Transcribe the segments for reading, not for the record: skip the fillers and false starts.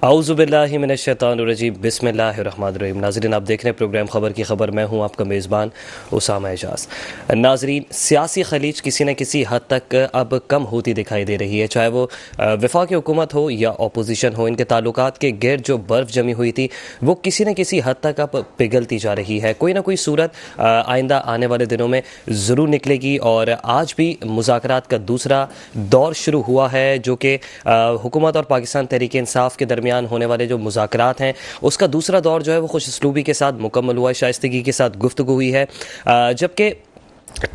आऊज़ुबिल्लाहि मिनश्शैतानिर्रजीम बिस्मिल्लाहिर्रहमानिर्रहीम। नाज़रीन, आप देख रहे हैं प्रोग्राम ख़बर की ख़बर। मैं हूं आपका मेज़बान उसामा एजाज़। नाज़रीन, सियासी खलीज किसी न किसी हद तक अब कम होती दिखाई दे रही है, चाहे वो वफाकी हुकूमत हो या अपोजिशन हो। इनके ताल्लुकात के गिर्द जो बर्फ़ जमी हुई थी वो किसी न किसी हद तक अब पिघलती जा रही है। कोई ना कोई सूरत आइंदा आने वाले दिनों में ज़रूर निकलेगी और आज भी मुज़ाकरात का दूसरा दौर शुरू हुआ है, जो कि हुकूमत और पाकिस्तान तहरीक इंसाफ के दरमियान होने वाले जो मुज़ाकरात हैं उसका दूसरा दौर जो है वो खुश उसलूबी के साथ मुकम्मल हुआ है, शाइस्तगी के साथ गुफ्तगू हुई है। जबकि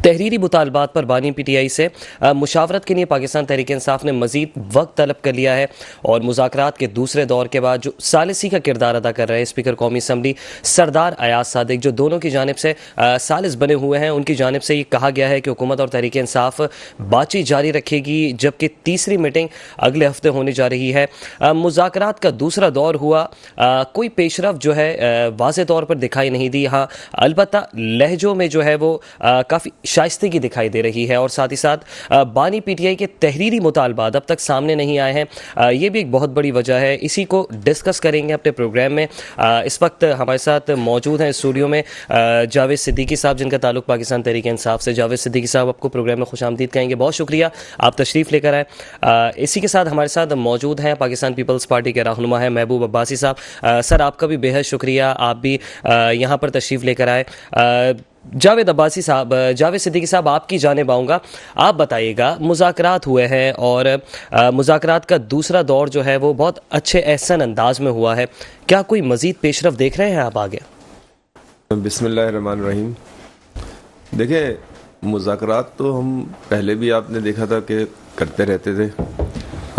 तहरीरी मुतालबात पर बानी PTI से मुशावरत के लिए पाकिस्तान तहरीक इंसाफ ने मज़ीद वक्त तलब कर लिया है और मुज़ाकरात के दूसरे दौर के बाद जो सालिसी का किरदार अदा कर रहे हैं स्पीकर कौमी असम्बली सरदार अयाज सादिक, जो दोनों की जानिब से सालिस बने हुए हैं, उनकी जानिब से ये कहा गया है कि हुकूमत और तहरीक इंसाफ बातचीत जारी रखेगी, जबकि तीसरी मीटिंग अगले हफ्ते होने जा रही है। मुज़ाकरात का दूसरा दौर हुआ, कोई पेशरफ जो है वाज़े तौर पर दिखाई नहीं दी। हाँ, अलबत्ता लहजों में जो है वो काफ़ी शाइस्तगी दिखाई दे रही है और साथ ही साथ बानी PTI के तहरीरी मुतालबात अब तक सामने नहीं आए हैं। ये भी एक बहुत बड़ी वजह है, इसी को डिस्कस करेंगे अपने प्रोग्राम में। इस वक्त हमारे साथ मौजूद हैं स्टूडियो में जावेद सिद्दीकी साहब, जिनका ताल्लुक पाकिस्तान तहरीक इंसाफ से। जावेद सिद्दीकी साहब, आपको प्रोग्राम में खुशामदीद कहेंगे, बहुत शुक्रिया आप तशरीफ़ लेकर आए। इसी के साथ हमारे साथ मौजूद हैं पाकिस्तान पीपल्स पार्टी के रहनुमा हैं महबूब अब्बासी साहब। सर, आपका भी बेहद शुक्रिया, आप भी यहाँ पर तशरीफ़ लेकर आए। जावेद अब्बासी साहब, जावेद सिद्दीकी साहब, आपकी जानिब आऊँगा। आप बताइएगा, मुज़ाकरात हुए हैं और मुज़ाकरात का दूसरा दौर जो है वो बहुत अच्छे एहसन अंदाज में हुआ है, क्या कोई मज़ीद पेशरफ देख रहे हैं आप आगे? बिस्मिल्लाहिर्रहमानिर्रहीम। देखिए, मुज़ाकरात तो हम पहले भी आपने देखा था कि करते रहते थे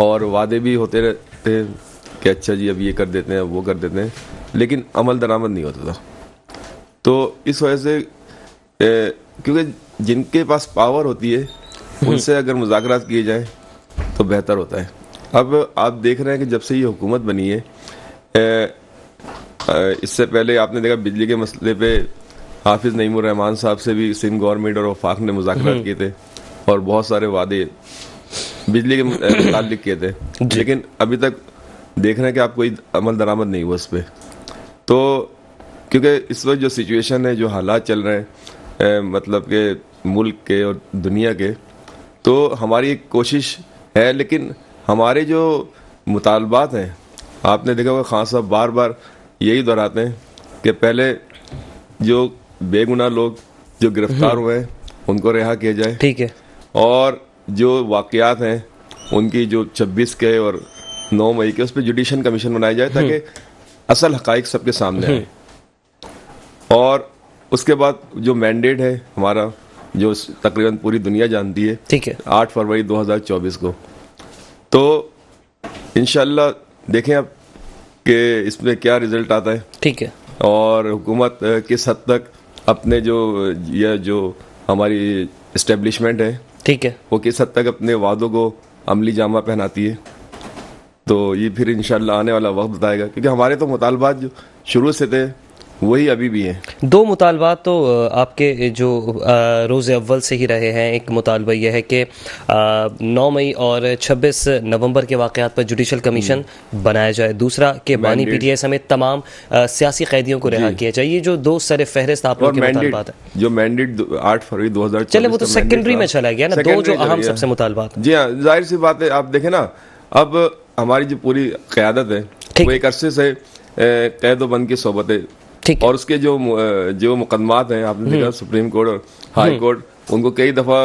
और वादे भी होते रहते कि अच्छा जी अब ये कर देते हैं, अब वो कर देते हैं, लेकिन अमल दरामद नहीं होता था। तो इस वजह से क्योंकि जिनके पास पावर होती है उनसे अगर मुज़ाकरात किए जाएं तो बेहतर होता है। अब आप देख रहे हैं कि जब से ये हुकूमत बनी है, इससे पहले आपने देखा बिजली के मसले पे हाफिज़ नईमुर रहमान साहब से भी सिंध गवर्नमेंट और वफाक ने मुज़ाकरात किए थे और बहुत सारे वादे बिजली के मुताल्लिक किए थे, लेकिन अभी तक देख रहे हैं कि आप कोई अमल दरामद नहीं हुआ उस पर। तो क्योंकि इस वक्त जो सिचुएशन है, जो हालात चल रहे हैं मतलब के मुल्क के और दुनिया के, तो हमारी एक कोशिश है, लेकिन हमारे जो मुतालबात हैं, आपने देखा होगा खान साहब बार बार यही दोहराते हैं कि पहले जो बेगुनाह लोग जो गिरफ्तार हुए हैं उनको रिहा किया जाए, ठीक है, और जो वाक़यात हैं उनकी जो 26 के और 9 मई के, उस पर जुडिशल कमीशन बनाया जाए ताकि असल हक़ाइक़ सबके सामने आए। और उसके बाद जो मैंडेट है हमारा, जो तकरीबन पूरी दुनिया जानती है, ठीक है, 8 फरवरी 2024 को, तो इंशाल्लाह देखें अब कि इसमें क्या रिजल्ट आता है, ठीक है, और हुकूमत किस हद तक अपने जो हमारी इस्टेब्लिशमेंट है, ठीक है, वो किस हद तक अपने वादों को अमली जामा पहनाती है। तो ये फिर इंशाल्लाह आने वाला वक्त बताएगा, क्योंकि हमारे तो मुतालबात जो शुरू से थे वही अभी भी हैं। दो मुतालबात तो आपके जो रोज़ अव्वल से ही रहे हैं। एक मुतालबा यह है कि 9 मई और 26 नवंबर के वाक़यात पर जुडिशल कमीशन बनाया जाए, दूसरा कि बानी PTI समेत तमाम सियासी कैदियों को रिहा किया जाए। ये जो दो सर फहरिस्त आप लोगों के मुतालबात है। जो मैंडेट 8 फरवरी 2024, चले वो तो सेकेंडरी में चला गया ना, दो जो अहम सबसे मुतालबात। जी हाँ, जाहिर सी बात है, आप देखें ना, अब हमारी जो पूरी क़यादत है वो एक अरसे से कैद व बंद की सोबत और उसके जो मुकदमात हैं, आपने देखा सुप्रीम कोर्ट और हाई कोर्ट उनको कई दफ़ा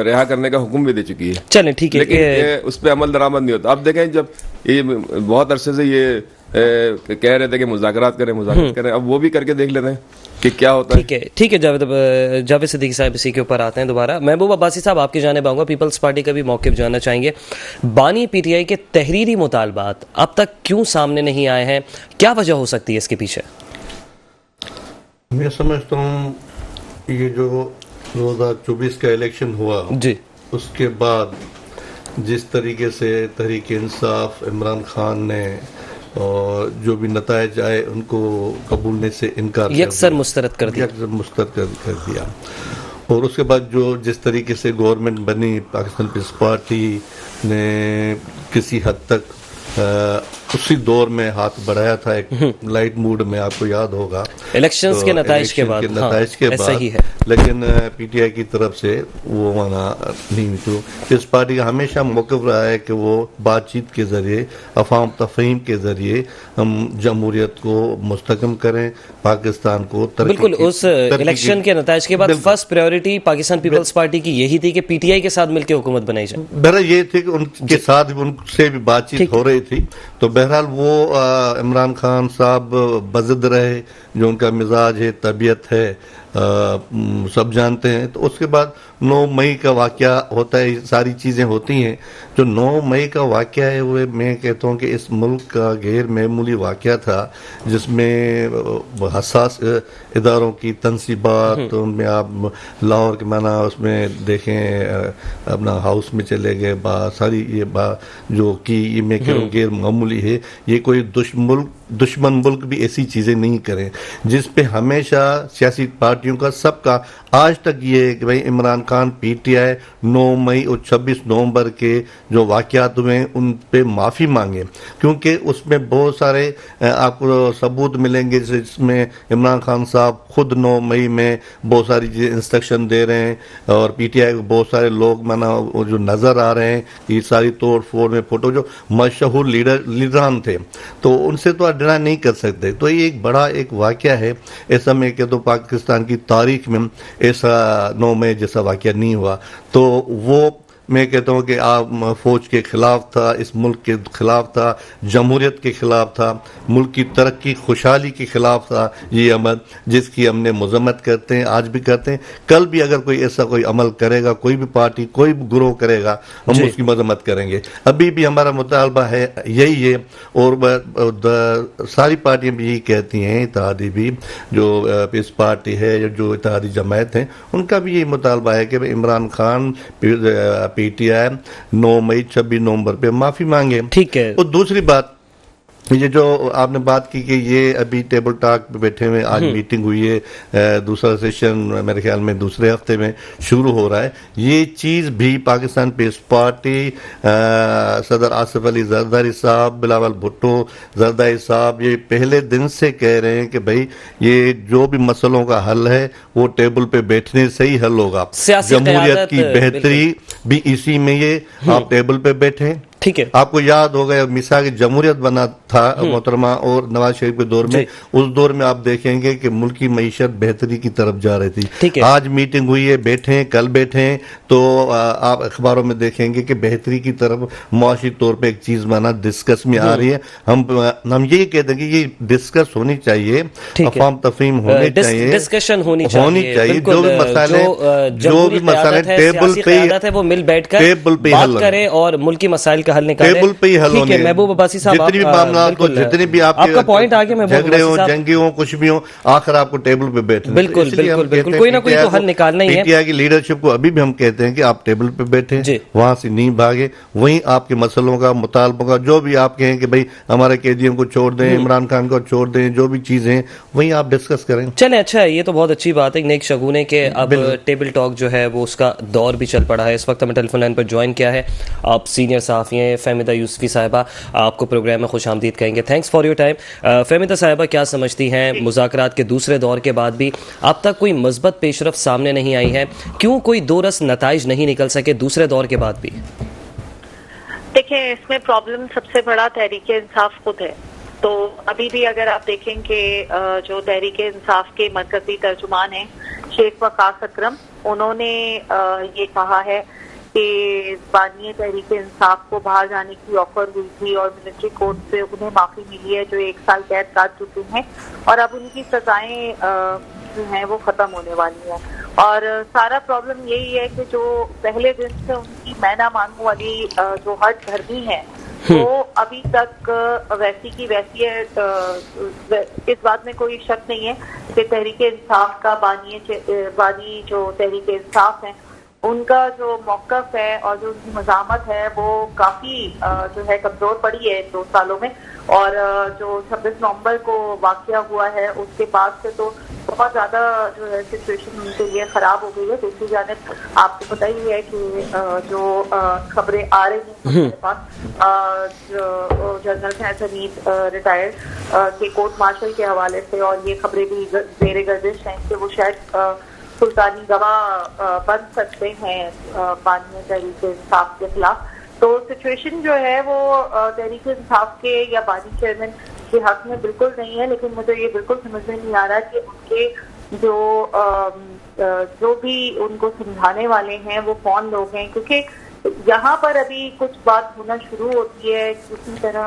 रिहा करने का हुक्म भी दे चुकी है। चलें, ठीक है, लेकिन उस पर अमल दरामद नहीं होता। अब देखें, जब ये बहुत अरसे से ये कह रहे थे कि मुज़ाकरात करें, अब वो भी करके देख लेते हैं कि क्या होता है। ठीक है जावेद सिद्दीकी साहब, इसी के ऊपर आते हैं दोबारा। महबूब अब्बासी साहब, आपकी जानिब आऊँगा, पीपल्स पार्टी का भी मौक़िफ़ जानना चाहेंगे। बानी PTI के तहरीरी मुतालबात अब तक क्यों सामने नहीं आए हैं, क्या वजह हो सकती है इसके पीछे? मैं समझता हूँ ये जो 2024 का इलेक्शन हुआ जी, उसके बाद जिस तरीके से तहरीक इंसाफ इमरान खान ने और जो भी नतायज आए उनको कबूलने से इनकार यकसर मुस्तरद कर दिया, और उसके बाद जो जिस तरीके से गवर्नमेंट बनी, पाकिस्तान पीपल्स पार्टी ने किसी हद तक उसी दौर में हाथ बढ़ाया था एक लाइट मूड में, आपको याद होगा इलेक्शंस तो के नताइज के बाद, नताइज के ऐसा बाद ही है। लेकिन पीटीआई की तरफ से वो माना नहीं हुई। तो इस पार्टी का हमेशा मौक़िफ़ रहा है कि वो बातचीत के जरिए, अफाम तफहीम के जरिए हम जमहूरियत को मुस्तकम करें, पाकिस्तान को बिल्कुल। उस इलेक्शन के नताइज के बाद फर्स्ट प्रायोरिटी पाकिस्तान पीपल्स पार्टी की यही थी कि पीटीआई के साथ मिलकर हुकूमत बनाई जाए। बहरहाल ये थे कि उनके साथ उनसे भी बातचीत हो रही थी। तो बहरहाल वो इमरान खान साहब बज़द रहे, जो उनका मिजाज है, तबीयत है, सब जानते हैं। तो उसके बाद 9 मई का वाक़या होता है, सारी चीज़ें होती हैं। जो 9 मई का वाक़या है वो मैं कहता हूँ कि इस मुल्क का गैर मामूली वाक़या था, जिसमें हसास इदारों की तनसीबात, उनमें आप लाहौर के माना उसमें देखें, अपना हाउस में चले गए, सारी ये जो कि ये मैं कह रहा हूँ गैर मामूली है। ये कोई दुश्मन मुल्क भी ऐसी चीज़ें नहीं करें, जिस पे हमेशा सियासी पार्टियों का, सबका आज तक ये है कि भाई इमरान खान पीटीआई 9 मई और 26 नवंबर के जो वाक़यात हुए उन पे माफ़ी मांगे, क्योंकि उसमें बहुत सारे आपको सबूत मिलेंगे जिसमें इमरान खान साहब खुद 9 मई में बहुत सारी इंस्ट्रक्शन दे रहे हैं और पीटीआई को बहुत सारे लोग माना जो नज़र आ रहे हैं, ये सारी तोड़ फोड़ में फोटो जो मशहूर लीडरान थे, तो उनसे तो डिनाई नहीं कर सकते। तो ये एक बड़ा एक वाक़या है। ऐसा मैं कहता हूँ पाकिस्तान की तारीख में ऐसा 9 मई जैसा वाक़या नहीं हुआ। तो वो मैं कहता हूँ कि आप फौज के खिलाफ था, इस मुल्क के खिलाफ था, जमहूरियत के खिलाफ था, मुल्क की तरक्की खुशहाली के खिलाफ था ये अमल, जिसकी हमने मजम्मत करते हैं, आज भी करते हैं। कल भी अगर कोई ऐसा कोई अमल करेगा, कोई भी पार्टी, कोई भी ग्रोह करेगा, हम उसकी मजम्मत करेंगे। अभी भी हमारा मुतालबा है यही है, और सारी पार्टियां भी यही कहती हैं, इत्तेहादी भी, जो पीस पार्टी है, जो इत्तेहादी जमायत है, उनका भी यही मुतालबा है कि इमरान खान पीटीआई 9 मई 26 नवंबर पे माफी मांगे। ठीक है। और दूसरी बात, ये जो आपने बात की कि ये अभी टेबल टॉक पे बैठे हुए, आज मीटिंग हुई है, दूसरा सेशन मेरे ख्याल में दूसरे हफ्ते में शुरू हो रहा है। ये चीज़ भी पाकिस्तान पीस पार्टी, सदर आसिफ अली जरदारी साहब, बिलावल भुट्टो जरदारी साहब, ये पहले दिन से कह रहे हैं कि भाई ये जो भी मसलों का हल है वो टेबल पे बैठने से ही हल होगा। जमहूरियत की बेहतरी भी इसी में ये, आप टेबल पे बैठे। ठीक है। आपको याद होगा मिसाल की जमहूरियत बना था मोहतरमा और नवाज शरीफ के दौर में, उस दौर में आप देखेंगे कि मुल्क की मईशत बेहतरी की तरफ जा रही थी। आज मीटिंग हुई है, बैठे, कल बैठे, तो आप अखबारों में देखेंगे कि बेहतरी की तरफ मुआशी तौर पे एक चीज माना डिस्कस में आ रही है। हम यही कहते हैं कि ये डिस्कस होनी चाहिए, अफाम तफहीम होनी चाहिए, डिस्कशन होनी चाहिए। जो भी मसाले टेबल पे वो मिल बैठकर बात करें और मुल्क की मसाइल हल निकाले, टेबल पे ही हल होने। महबूब अब्बासी साहब, जितनी भी मामला हो, जितनी भी आपका पॉइंट आगे महबूब झगड़े हो, जंगी हो, कुछ भी हो, आखिर आपको टेबल पे बैठना। बिल्कुल बिल्कुल, कोई ना कोई तो हल निकालना ही है। पीटीआई की लीडरशिप को अभी भी हम कहते हैं कि आप टेबल पे बैठे, वहां से नहीं भागे, वहीं आपके मसलों का, मुतालबों का, जो भी आप कहें कि भाई हमारे कैदियों को छोड़ दें, इमरान खान को छोड़ दें, जो भी चीजें वहीं आप डिस्कस करें। चले, अच्छा है, ये तो बहुत अच्छी बात है, नेक शगुन के अब टेबल टॉक जो है वो उसका दौर भी चल पड़ा है। इस वक्त हमें टेलीफोन लाइन पर ज्वाइन किया है आप सीनियर सहाफ़ी हैं फहमिदा यूसुफी साहिबा, आपको प्रोग्राम में खुश आमदीद कहेंगे। Thanks for your time. Fahmida साहिबा, क्या समझती हैं, मुज़ाकरात के दूसरे दौर के बाद भी अब तक कोई मस्बत पेशरफ सामने नहीं आई है, क्यों कोई दो रस नताइज नहीं निकल सके दूसरे दौर के बाद भी? देखिए, इसमें प्रॉब्लम सबसे बड़ा तहरीके इंसाफ खुद है। तो अभी भी अगर आप देखें कि जो तहरीके इंसाफ के मरकजी तर्जुमान हैं शेख वकास अकरम, उन्होंने ये कहा है कि बानिए तहरीके इंसाफ को बाहर जाने की ऑफर हुई थी और मिलिट्री कोर्ट से उन्हें माफी मिली है, जो 1 साल कैद काट चुके हैं, और अब उनकी सजाएं जो हैं वो खत्म होने वाली हैं। और सारा प्रॉब्लम यही है कि जो पहले दिन से उनकी मैना मांगू वाली जो हट धर्मी है वो अभी तक वैसी की वैसी है। इस बात में कोई शक नहीं है कि तहरीके इंसाफ का बानी जो तहरीके इंसाफ है उनका जो मौक़िफ़ है और जो उनकी मज़ामत है वो काफी जो है कमजोर पड़ी है 2 सालों में। और जो 26 नवंबर को वाक़या हुआ है उसके बाद से तो बहुत ज्यादा जो है सिचुएशन उनके लिए खराब हो गई है। दूसरी जानिब आपको पता ही है कि जो खबरें आ रही हैं हमारे पास, जो जनरल हमीद रिटायर्ड के कोर्ट मार्शल के हवाले से, और ये खबरें भी जेर गर्दिश हैं कि वो शायद सुल्तानी गवाह बन सकते हैं बानी तहरीक इंसाफ के खिलाफ। तो सिचुएशन जो है वो तहरीक इंसाफ के या बानी चेयरमैन के हक में बिल्कुल नहीं है, लेकिन मुझे ये बिल्कुल समझ में नहीं आ रहा कि उनके जो भी उनको समझाने वाले हैं वो कौन लोग हैं, क्योंकि यहाँ पर अभी कुछ बात होना शुरू होती है। किसी तरह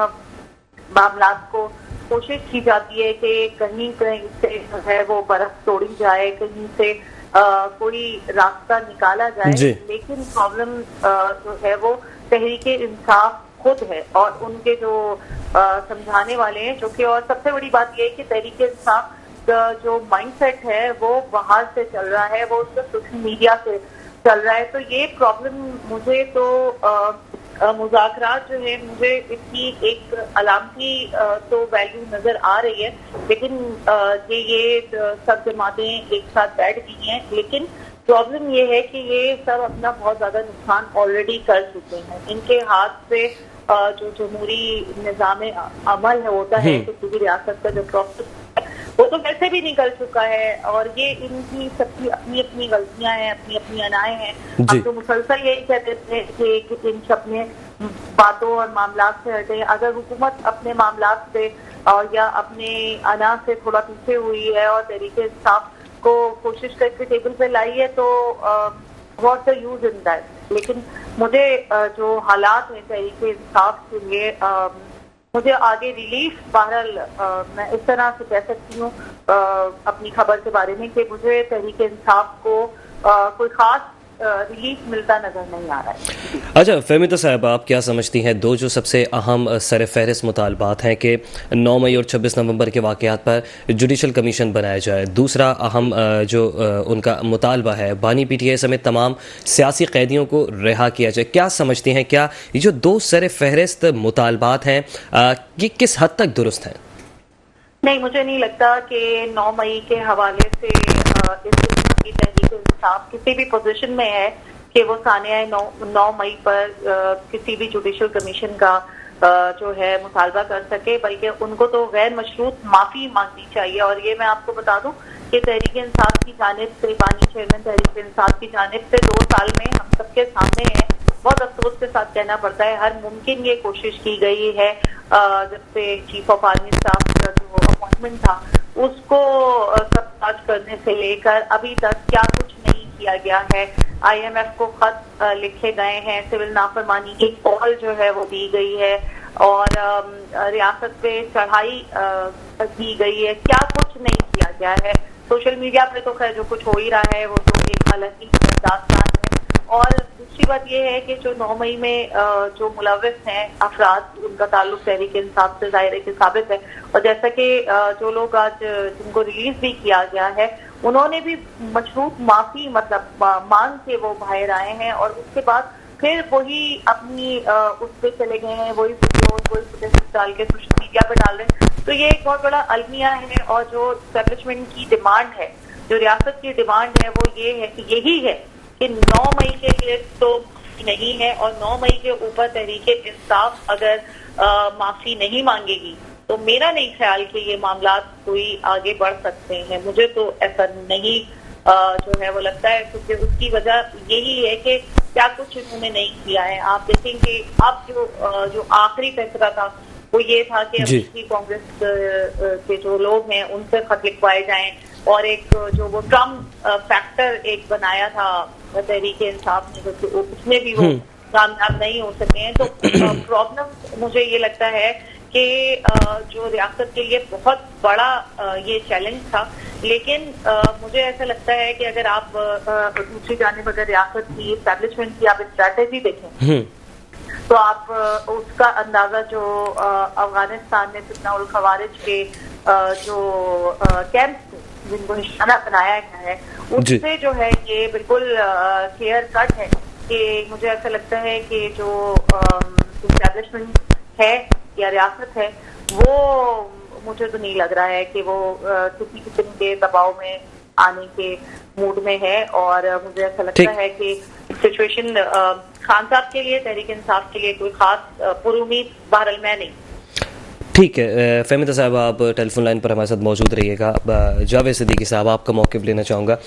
मामलात को कोशिश की जाती है कि कहीं कहीं से जो है वो बर्फ तोड़ी जाए, कहीं से कोई रास्ता निकाला जाए, लेकिन प्रॉब्लम जो है वो तहरीक इंसाफ खुद है और उनके जो समझाने वाले हैं, जो कि और सबसे बड़ी बात यह है कि तहरीक इंसाफ का जो माइंडसेट है वो बाहर से चल रहा है, वो उसका सोशल मीडिया से चल रहा है। तो ये प्रॉब्लम मुझे तो मुज़ाकरात जो है मुझे इसकी एक अलामती तो वैल्यू नजर आ रही है, लेकिन ये सब जमातें एक साथ बैठ गई हैं, लेकिन प्रॉब्लम ये है कि ये सब अपना बहुत ज्यादा नुकसान ऑलरेडी कर चुके हैं। इनके हाथ से जो जमहूरी निज़ाम अमल है होता है किसी भी रियासत का जो प्रोसेस वो तो वैसे भी निकल चुका है, और ये इनकी सबकी अपनी अपनी गलतियां हैं, अपनी अपनी अनाएं हैं। हम तो मुसलसल यही कहते थे कि इन अपने बातों और मामलात से हटे। अगर हुकूमत अपने मामलात से या अपने अना से थोड़ा पीछे हुई है और तहरीक इंसाफ को कोशिश करके टेबल पे लाई है तो what's the use in that. लेकिन मुझे जो हालात हैं तहरीक इंसाफ के लिए, मुझे आगे रिलीफ बहरहाल मैं इस तरह से कह सकती हूँ अपनी खबर के बारे में कि मुझे तहरीक इंसाफ को कोई खास रिलीफ मिलता नजर नहीं आ रहा है। अच्छा फहमीदा साहब, आप क्या समझती हैं दो जो सबसे अहम सर फहरिस्त मुतालबात हैं कि 9 मई और 26 नवंबर के वाक़यात पर जुडिशल कमीशन बनाया जाए, दूसरा अहम जो उनका मुतालबा है बानी PTI समेत तमाम सियासी कैदियों को रिहा किया जाए, क्या समझती हैं क्या ये जो दो सर फहरिस्त मुतालबात हैं ये किस हद तक दुरुस्त हैं? नहीं, मुझे नहीं लगता कि 9 मई के हवाले से इस की तहरीक इंसाफ किसी भी पोजीशन में है कि वो सानिया 9 मई पर किसी भी जुडिशल कमीशन का जो है मुतालबा कर सके, बल्कि उनको तो गैर मशरूत माफी मांगनी चाहिए। और ये मैं आपको बता दूं कि तहरीक इंसाफ की जानिब से, बानी चेयरमैन तहरीक इंसाफ की जानिब से 2 साल में हम सबके सामने है, बहुत अफसोस के साथ कहना पड़ता है, हर मुमकिन ये कोशिश की गई है जब से चीफ ऑफ आर्मी स्टाफ का जो अपॉइंटमेंट था उसको सबताज करने से लेकर अभी तक क्या कुछ नहीं किया गया है। IMF को खत लिखे गए हैं, सिविल नाफरमानी की कॉल जो है वो दी गई है और रियासत पे चढ़ाई की गई है, क्या कुछ नहीं किया गया है। सोशल मीडिया पे तो खैर जो कुछ हो ही रहा है वो तो एक अलग ही दास्तान है। और दूसरी बात यह है कि जो 9 मई में जो मुलविस हैं अफराद, उनका ताल्लुक तहरीक इंसाफ से जाहिर है कि साबित है। और जैसा कि जो लोग आज जिनको रिलीज भी किया गया है उन्होंने भी मशरूत माफी मतलब मांग के वो बाहर आए हैं और उसके बाद फिर वही अपनी उस पे चले गए हैं, वही वीडियो वही फुटेज डाल के सोशल मीडिया पे डाल रहे हैं। तो ये एक बहुत बड़ा अलमिया है और जो एस्टेब्लिशमेंट की डिमांड है, जो रियासत की डिमांड है वो ये है कि यही है कि 9 मई के लिए तो नहीं है और 9 मई के ऊपर तहरीक इंसाफ अगर माफी नहीं मांगेगी तो मेरा नहीं ख्याल कि ये मामला कोई आगे बढ़ सकते हैं। मुझे तो ऐसा नहीं जो है वो लगता है, क्योंकि उसकी वजह यही है कि क्या कुछ इन्होंने नहीं किया है। आप देखेंगे अब जो आखिरी फैसला था वो ये था कि अमेरिकी कांग्रेस के जो लोग हैं उनसे खत लिखवाए जाएं और एक जो वो ट्रम्प फैक्टर एक बनाया था तहरीक इंसाफ ने, उसमें भी वो कामयाब नहीं हो सके हैं। तो प्रॉब्लम मुझे ये लगता है कि जो रियासत के लिए बहुत बड़ा ये चैलेंज था, लेकिन मुझे ऐसा लगता है कि अगर आप दूसरी जानिब अगर रियासत की एस्टेब्लिशमेंट की आप स्ट्रैटेजी देखें तो आप उसका अंदाजा जो अफगानिस्तान में फितना उल खवारिज के जो कैंप जिनको निशाना बनाया गया है उससे जो है ये बिल्कुल क्लियर कट है कि मुझे ऐसा लगता है कि जो एस्टेब्लिशमेंट है या रियासत है मुझे तो नहीं लग रहा है कि वो किसी किस्म के दबाव में आने के मूड में है। और मुझे ऐसा लगता है कि सिचुएशन खान साहब के लिए, तहरीक इंसाफ के लिए कोई खास पुरुमीद बहरहाल मैं नहीं। ठीक है फहमीदा साहब, आप टेलीफोन लाइन पर हमारे साथ मौजूद रहिएगा। जावेद सिद्दीकी साहब, आपका मौक़िफ़ लेना चाहूँगा।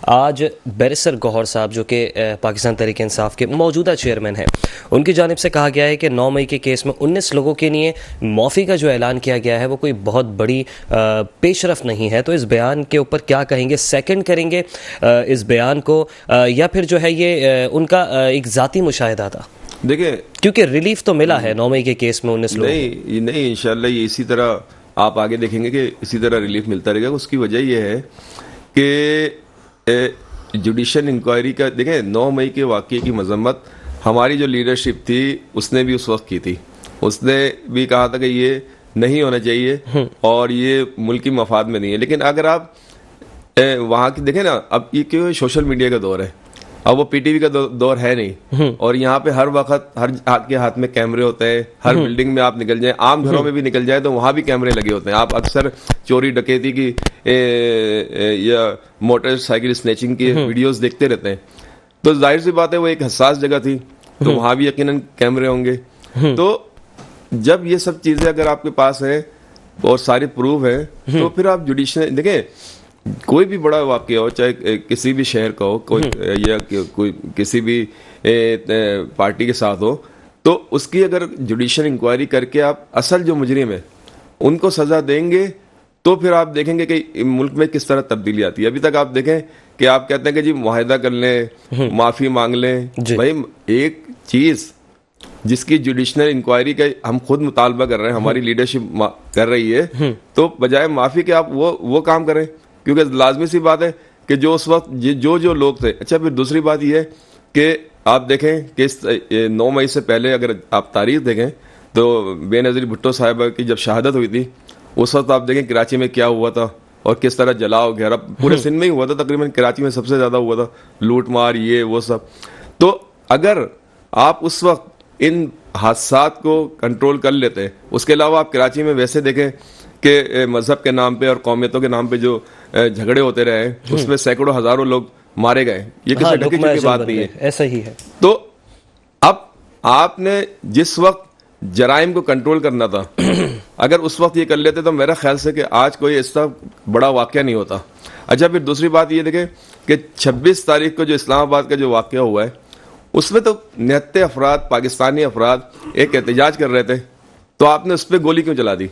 आज बैरिस्टर गौहर साहब जो कि पाकिस्तान तहरीक इंसाफ के मौजूदा चेयरमैन हैं, उनकी जानिब से कहा गया है कि 9 मई के केस में 19 लोगों के लिए माफ़ी का जो ऐलान किया गया है वो कोई बहुत बड़ी पेशरफ नहीं है। तो इस बयान के ऊपर क्या कहेंगे? सेकंड करेंगे इस बयान को या फिर जो है ये उनका एक ज़ाती मुशाहिदा था? देखिए, क्योंकि रिलीफ तो मिला है 9 मई के केस में 19 लोगों को। नहीं इंशाल्लाह ये इसी तरह आप आगे देखेंगे कि इसी तरह रिलीफ मिलता रहेगा। उसकी वजह यह है कि जुडिशल इंक्वायरी का, देखें 9 मई के वाक़ये की मजम्मत हमारी जो लीडरशिप थी उसने भी उस वक्त की थी। उसने भी कहा था कि ये नहीं होना चाहिए और ये मुल्क की मफाद में नहीं है। लेकिन अगर आप वहाँ की देखें ना, अब ये क्यों सोशल मीडिया का दौर है, अब वो पीटीवी का दौर है नहीं। और यहाँ पे हर वक्त हर के हाथ में कैमरे होते हैं। हर बिल्डिंग में आप निकल जाए, आम घरों में भी निकल जाए तो वहाँ भी कैमरे लगे होते हैं। आप अक्सर चोरी डकैती की या मोटरसाइकिल स्नैचिंग की वीडियोस देखते रहते हैं। तो जाहिर सी बात है वो एक हसास जगह थी, तो वहाँ भी यकीनन कैमरे होंगे। तो जब ये सब चीजें अगर आपके पास है और सारे प्रूफ है, तो फिर आप जुडिशल देखें, कोई भी बड़ा वाक़या हो, चाहे किसी भी शहर का हो, कोई या कोई किसी भी पार्टी के साथ हो, तो उसकी अगर जुडिशल इंक्वायरी करके आप असल जो मुजरिम है उनको सजा देंगे तो फिर आप देखेंगे कि मुल्क में किस तरह तब्दीली आती है। अभी तक आप देखें कि आप कहते हैं कि जी मुआहिदा कर लें, माफ़ी मांग लें। भाई एक चीज़ जिसकी जुडिशल इंक्वायरी का हम खुद मुतालबा कर रहे हैं, हमारी लीडरशिप कर रही है, तो बजाय माफ़ी के आप वो काम करें, क्योंकि लाजमी सी बात है कि जो उस वक्त जो लोग थे। अच्छा, फिर दूसरी बात यह है कि आप देखें कि 9 मई से पहले अगर आप तारीख देखें तो बेनज़ीर भुट्टो साहिबा की जब शहादत हुई थी, उस वक्त आप देखें कराची में क्या हुआ था और किस तरह जलाओ घेरा पूरे सिंध में ही हुआ था। तकरीबन कराची में सबसे ज़्यादा हुआ था, लूट मार ये वो सब। तो अगर आप उस वक्त इन हादसात को कंट्रोल कर लेते, उसके अलावा आप कराची में वैसे देखें कि मजहब के नाम पे और कौमियतों के नाम पे जो झगड़े होते रहे, उसमें सैकड़ों हजारों लोग मारे गए। ये किसी ढकी चुकी बात नहीं है, ऐसा ही है। तो अब आपने जिस वक्त जराइम को कंट्रोल करना था, अगर उस वक्त ये कर लेते तो मेरा ख्याल से कि आज कोई ऐसा बड़ा वाकया नहीं होता। अच्छा, फिर दूसरी बात ये देखें कि 26 तारीख को जो इस्लामाबाद का जो वाकया हुआ है, उसमें तो 69 अफराद, पाकिस्तानी अफराद एक एहतजाज कर रहे थे, तो आपने उस पर गोली क्यों चला दी?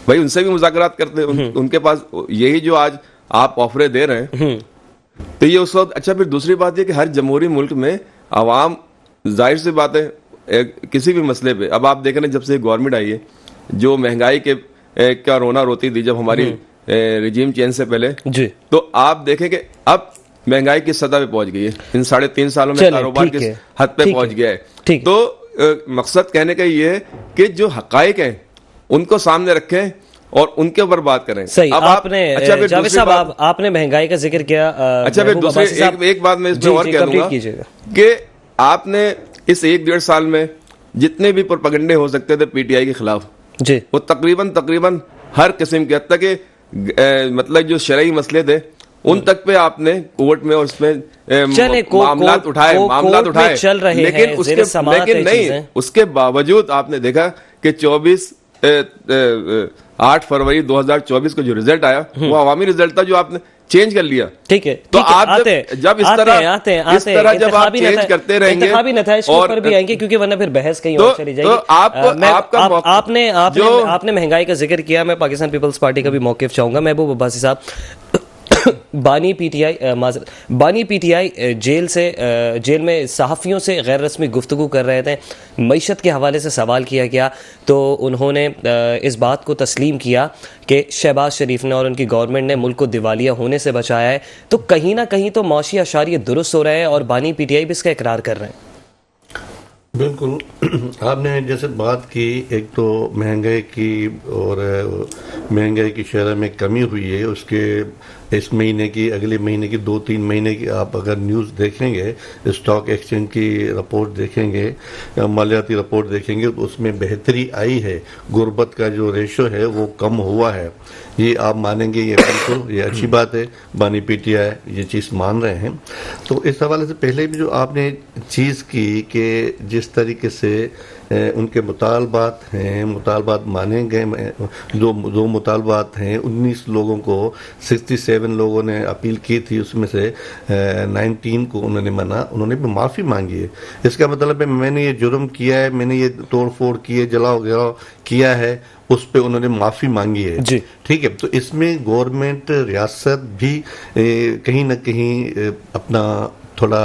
भाई उनसे भी मुज़ाकरात करते, उनके पास यही जो आज आप ऑफरे दे रहे हैं, तो ये उस वक्त। अच्छा, फिर दूसरी बात ये कि हर जमहूरी मुल्क में आवाम, जाहिर सी बात है, किसी भी मसले पे, अब आप देख रहे हैं जब से गवर्नमेंट आई है, जो महंगाई के क्या रोना रोती थी जब हमारी रिजीम चेंज से पहले जी, तो आप देखें कि अब महंगाई किस सतह पे पहुंच गई है। इन 3.5 सालों में कारोबार किस हद पे पहुंच गया है। तो मकसद कहने का ये है कि जो हकाइक हैं उनको सामने रखें और उनके ऊपर बात करें। सही, अब आपने अच्छा, जावेद साहब आपने महंगाई का जिक्र किया। अच्छा, फिर दूसरी एक बात मैं इसमें और कह दूंगा कि आपने इस 1-1.5 साल में जितने भी प्रोपेगेंडे हो सकते थे पीटीआई के खिलाफ जी, वो तकरीबन हर किस्म के, हद तक के मतलब जो शरई मसले थे उन तक पे आपने कोर्ट में और उसमें मामलात उठाए चल रहे लेकिन उसके बावजूद आपने देखा कि 8 फरवरी 2024 को जो रिजल्ट आया वो अवामी रिजल्ट था, जो आपने चेंज कर लिया। ठीक है, तो आप जब इस तरह जब आप चेंज करते रहेंगे और भी आएंगे, क्योंकि वरना फिर बहस कहीं और चली जाएगी। तो आपने महंगाई का जिक्र किया, मैं पाकिस्तान पीपल्स पार्टी का भी मौक़िफ़ चाहूंगा। महबूब अब्बासी साहब, बानी पीटीआई जेल में सहाफ़ियों से गैर रस्मी गुफ्तगू कर रहे थे। मईशत के हवाले से सवाल किया गया तो उन्होंने इस बात को तस्लीम किया कि शहबाज शरीफ ने और उनकी गवर्नमेंट ने मुल्क को दिवालिया होने से बचाया है। तो कहीं ना कहीं तो मौशी अशारिय दुरुस्त हो रहे हैं और बानी पीटीआई भी इसका इकरार कर रहे हैं। बिल्कुल, आपने जैसे बात की, एक तो महंगाई की और महंगाई की शरह में कमी हुई है, उसके इस महीने की, अगले महीने की 2-3 महीने की आप अगर न्यूज़ देखेंगे, स्टॉक एक्सचेंज की रिपोर्ट देखेंगे, मालियाती रिपोर्ट देखेंगे, तो उसमें बेहतरी आई है। गुर्बत का जो रेशो है वो कम हुआ है, ये आप मानेंगे, ये बिल्कुल ये अच्छी बात है। बानी पीटीआई ये चीज़ मान रहे हैं। तो इस हवाले से पहले भी जो आपने चीज़ की कि जिस तरीके से उनके मुतालबात हैं, मुतालबात माने गए, जो मुतालबात हैं, 19 लोगों को 67 लोगों ने अपील की थी, उसमें से 19 को उन्होंने भी माफ़ी मांगी है। इसका मतलब है मैंने ये जुर्म किया है, मैंने ये तोड़ फोड़ किए, जलाओ गिराओ किया है, उस पे उन्होंने माफ़ी मांगी है जी। ठीक है, तो इसमें गवर्नमेंट, रियासत भी कहीं ना कहीं अपना थोड़ा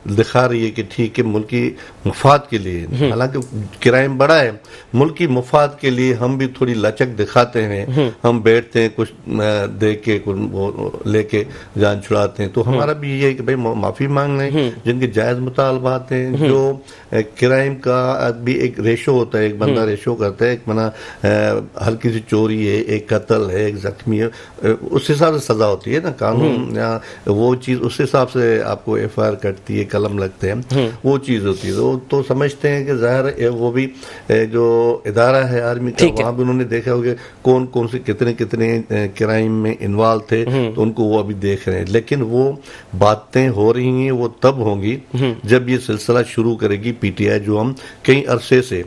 दिखा रही है कि ठीक है, मुल्की मुफाद के लिए, हालांकि क्राइम बड़ा है, मुल्की मुफाद के लिए हम भी थोड़ी लचक दिखाते हैं, हम बैठते हैं, कुछ दे के कुछ वो लेके जान छुड़ाते हैं। तो हमारा भी ये है कि भाई माफ़ी मांग लें जिनके जायज़ मुतालबात हैं। जो क्राइम का भी एक रेशो होता है, एक बंदा रेशो करता है, एक मना हल्की सी चोरी है, एक कत्ल है, एक जख्मी है, उस हिसाब से सज़ा होती है ना, कानून या वो चीज़ उस हिसाब से आपको FIR कटती है, कलम लगते हैं, वो चीज़ होती है। तो समझते हैं कि ज़ाहिर है वो भी जो इदारा है आर्मी का, वहाँ भी उन्होंने देखा होगा कौन कौन से कितने कितने क्राइम में इन्वॉल्व थे, तो उनको वो अभी देख रहे हैं। लेकिन वो बातें हो रही हैं, वो तब होंगी जब ये सिलसिला शुरू करेगी PTI, जो हम कई अरसे से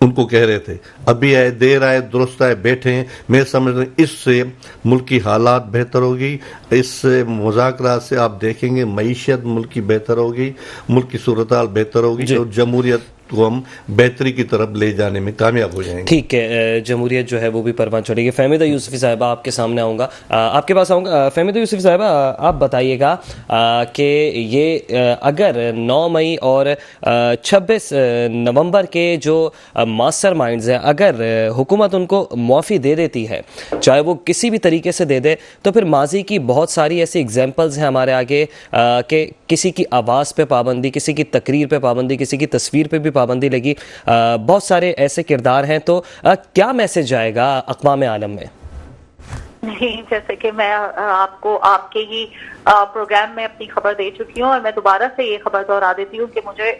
उनको कह रहे थे। अभी आए, देर आए, दुरुस्त आए, बैठे हैं। मैं समझ रहा हूँ इससे मुल्क की हालात बेहतर होगी, इस मुज़ाकरात से आप देखेंगे मईशत मुल्क की बेहतर होगी, मुल्क की सूरत हाल बेहतर होगी और जमहूरियत को हम बेहतरी की तरफ ले जाने में कामयाब हो जाएंगे। ठीक है, जमहूरियत जो है वो भी परवान चढ़ेगी। फहमीदा यूसुफी साहिबा, आपके सामने आऊँगा, आपके पास आऊँगा। फहमीदा यूसुफी साहिबा, आप बताइएगा कि ये अगर 9 मई और 26 नवंबर के जो मास्टरमाइंड्स हैं, अगर हुकूमत उनको मुआफ़ी दे देती है, चाहे वो किसी भी तरीके से दे दे, तो फिर माजी की बहुत सारी ऐसी एग्जाम्पल्स हैं हमारे आगे कि किसी की आवाज़ पे पाबंदी, किसी की तकरीर पे पाबंदी, किसी की तस्वीर पे भी पाबंदी लगी, बहुत सारे ऐसे किरदार हैं। तो क्या मैसेज आएगा अक़वाम आलम में? नहीं, जैसे कि मैं आपको आपके ही प्रोग्राम में अपनी खबर दे चुकी हूँ और मैं दोबारा से ये खबर दोहरा देती हूँ कि मुझे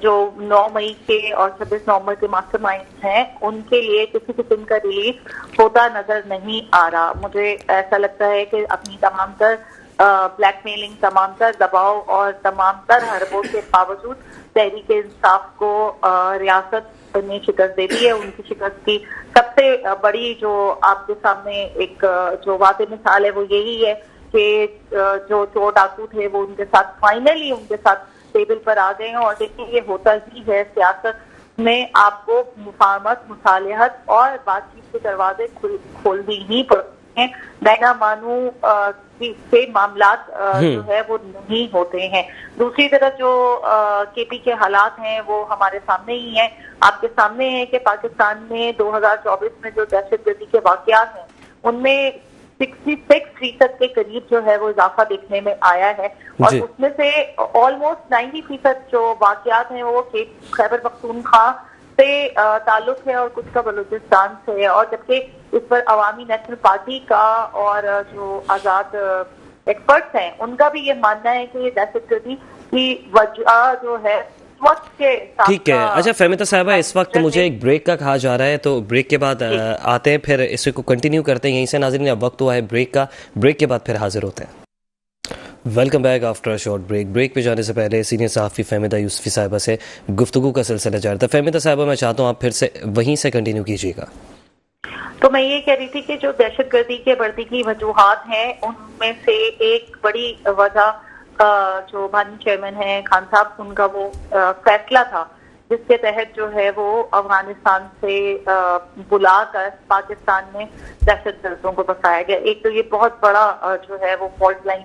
जो 9 मई के और 26 नवंबर के मास्टरमाइंड्स हैं, उनके लिए किसी किस्म का रिलीफ होता नजर नहीं आ रहा। मुझे ऐसा लगता है कि अपनी तमाम तर ब्लैकमेलिंग, तमाम तर दबाव और तमाम तर हरबों के बावजूद तहरीक इंसाफ को रियासत ने शिकस्त दे दी है। उनकी शिकस्त की सबसे बड़ी जो आपके सामने एक जो वाज़ेह मिसाल है वो यही है कि जो चोर डाकू थे वो उनके साथ फाइनली उनके साथ टेबल पर आ गए हैं। और देखिए, ये होता ही है सियासत में, आपको मुफाहमत, मुसालिहत और बातचीत के दरवाजे खोलने ही पड़ते हैं। नैना मानू से मामलात जो है वो नहीं होते हैं। दूसरी तरफ जो KP के हालात हैं वो हमारे सामने ही हैं। आपके सामने है कि पाकिस्तान में 2024 में जो दहशतगर्दी के वाकयात हैं उनमें 66% के करीब जो है वो इजाफा देखने में आया है और उसमें से ऑलमोस्ट 90% जो वाकयात हैं वो खैबर पख्तूनख्वा से ताल्लुक है और कुछ का बलूचिस्तान से है। और जबकि इस पर अवामी नेशनल पार्टी का और जो आजाद एक्सपर्ट्स हैं उनका भी ये मानना है कि ये दहशतगर्दी की वजह जो है ठीक है। अच्छा फहमीदा साहिबा, इस वक्त मुझे एक ब्रेक का कहा जा रहा है, तो ब्रेक के बाद आते हैं, फिर इसे को कंटिन्यू करते हैं यहीं से। नाज़रीन, अब वक्त हुआ है ब्रेक का, ब्रेक के बाद फिर हाजिर होते हैं। Welcome back after a short break. Break पे जाने से पहले सीनियर सहाफ़ी फहमीदा यूसुफी साहिबा से गुफ्तगू का सिलसिला जारी था। फहमीदा साहिबा, मैं चाहता हूँ आप फिर से वहीं से कंटिन्यू कीजिएगा। तो मैं ये कह रही थी कि जो दहशतगर्दी के बढ़ती की वजूहात हैं उनमें से एक बड़ी वजह जो बानी चेयरमैन है खान साहब, उनका वो फैसला था जिसके तहत जो है वो अफगानिस्तान से बुलाकर पाकिस्तान में दहशतगर्दों को बसाया गया। एक तो ये बहुत बड़ा जो है वो फॉल्ट लाइन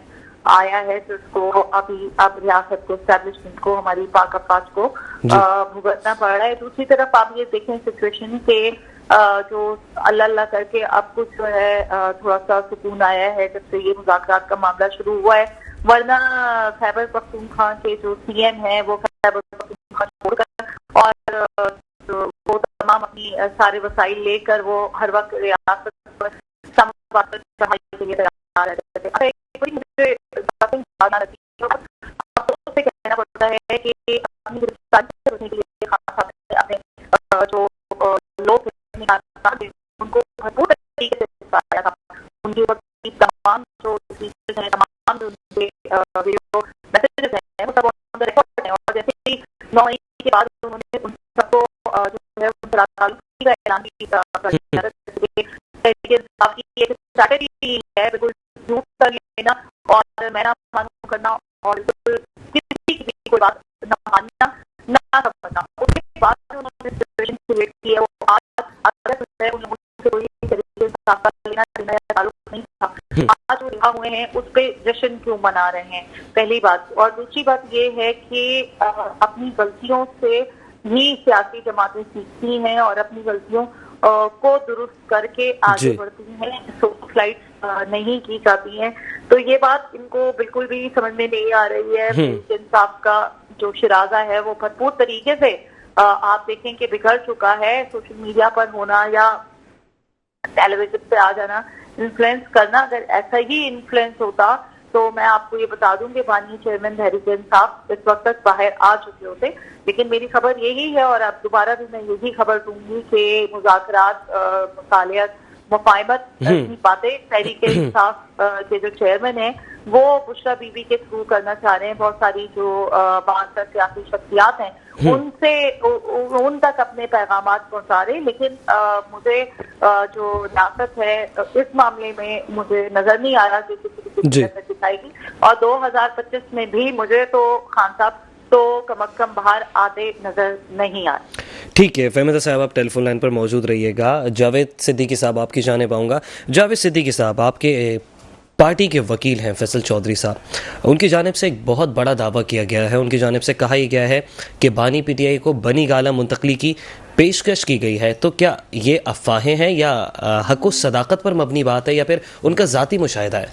आया है जिसको अभी अब रियासत को, एस्टेब्लिशमेंट को, हमारी पाक अफवाज को भुगतना पड़ रहा है। दूसरी तरफ आप ये देखें सिचुएशन के जो अल्लाह अल्लाह करके अब कुछ जो है थोड़ा सा सुकून आया है जब से ये मुज़ाकरात का मामला शुरू हुआ है, वरना खैबर पख्तूनख्वा के जो CM हैं वो खैबर पख्तूनख्वा छोड़कर अपनी सारे वसाइल लेकर वो हर वक्त रियासत पर चढ़ाई के लिए तैयार रहते थे। मुझे से कहना पड़ता है कि अपनी गिरफ्तारी करने के लिए अपने जो लोग उनको भरपूर तरीके से बताया था। उनकी तमाम जो हैं, तमाम जो उनके वीडियो मैसेजेस हैं, वो सब ऑन द रिकॉर्ड हैं। और जैसे ही 9 मई के बाद उन्होंने उन सबको जो है उनका ताल्लुक का ऐलान किया की एक स्ट्रैटेजी है, बिल्कुल झूठ कर लेना और मैं ना मानूं करना और किसी की कोई बात ना मानना ना समझना। उसके बाद उन्होंने सिचुएशन क्रिएट की है। वो आज अगर है उन लोगों से कोई तरीके से लेना देना या ताल्लुक नहीं था, आज वो रिहा हुए हैं, उस पर जश्न क्यों मना रहे हैं, पहली बात। और दूसरी बात ये है कि अपनी गलतियों से ही सियासी जमातें सीखती हैं और अपनी गलतियों को दुरुस्त करके आगे बढ़ती हैं, स्लाइड नहीं की जाती हैं। तो ये बात इनको बिल्कुल भी समझ में नहीं आ रही है। इंसाफ का जो शिराजा है वो भरपूर तरीके से आप देखें कि बिगड़ चुका है। सोशल मीडिया पर होना या टेलीविजन पे आ जाना, इन्फ्लुएंस करना, अगर ऐसा ही इन्फ्लुएंस होता तो मैं आपको ये बता दूं कि बानी चेयरमैन तहरीक इंसाफ इस वक्त तक बाहर आ चुके होते। लेकिन मेरी खबर यही है और अब दोबारा भी मैं यही खबर दूंगी कि मुज़ाकरात, मुसालियत, मुफाहिमत की बातें तहरीक इंसाफ के जो चेयरमैन हैं वो बुशरा बीबी के थ्रू करना चाह रहे हैं। बहुत सारी जो बाहर सियासी शख्सियात हैं उनसे उन तक अपने पैगामात पहुंचा रहे। लेकिन मुझे जो रियासत है इस मामले में मुझे नजर नहीं आ रहा कि किसी दिखाएगी। और 2025 में भी मुझे तो खान साहब तो कम अज कम बाहर आते नजर नहीं आ रहे। ठीक है फहमीदा साहब, आप टेलीफोन लाइन पर मौजूद रहिएगा। जावेद सिद्दीकी साहब आपकी जानिब आऊँगा। जावेद सिद्दीकी साहब, आपके पार्टी के वकील हैं फैसल चौधरी साहब, उनकी जानिब से एक बहुत बड़ा दावा किया गया है। उनकी जानिब से कहा गया है कि बानी पीटीआई को बनी गाला मुंतकली की पेशकश की गई है। तो क्या ये अफवाहें हैं या हक़ व सदाकत पर मबनी बात है या फिर उनका ज़ाती मुशाहिदा है?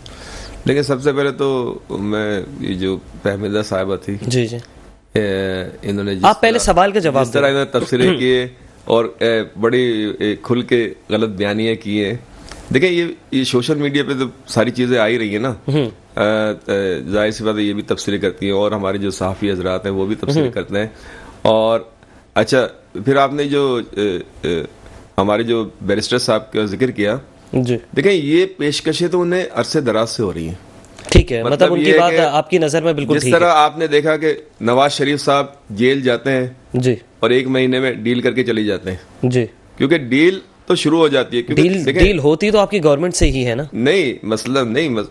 लेकिन सबसे पहले तो मैं ये जो फहमीदा साहिबा थी, जी जी, इन्होंने आप पहले सवाल का जवाब, जिस तरह इन्होंने तफसीरें किए और बड़ी खुल के गलत बयानियाँ की हैं। देखिए ये सोशल मीडिया पे तो सारी चीज़ें आ ही रही है ना, जाहिर सी बात है ये भी तफसीरें करती हैं और हमारे जो सहाफ़ी हजरात हैं वो भी तफसीरें करते हैं। और अच्छा, फिर आपने जो हमारे जो बैरिस्टर साहब का जिक्र किया, देखिए ये पेशकशें तो उन्हें अरसे दराज से हो रही हैं। ठीक है, मतलब उनकी बात आपकी नजर में बिल्कुल जिस तरह आपने देखा कि नवाज शरीफ साहब जेल जाते हैं जी और 1 महीने में डील करके चले जाते हैं जी, क्योंकि डील तो शुरू हो जाती है। डील होती तो आपकी गवर्नमेंट से ही है ना? नहीं, मसला नहीं,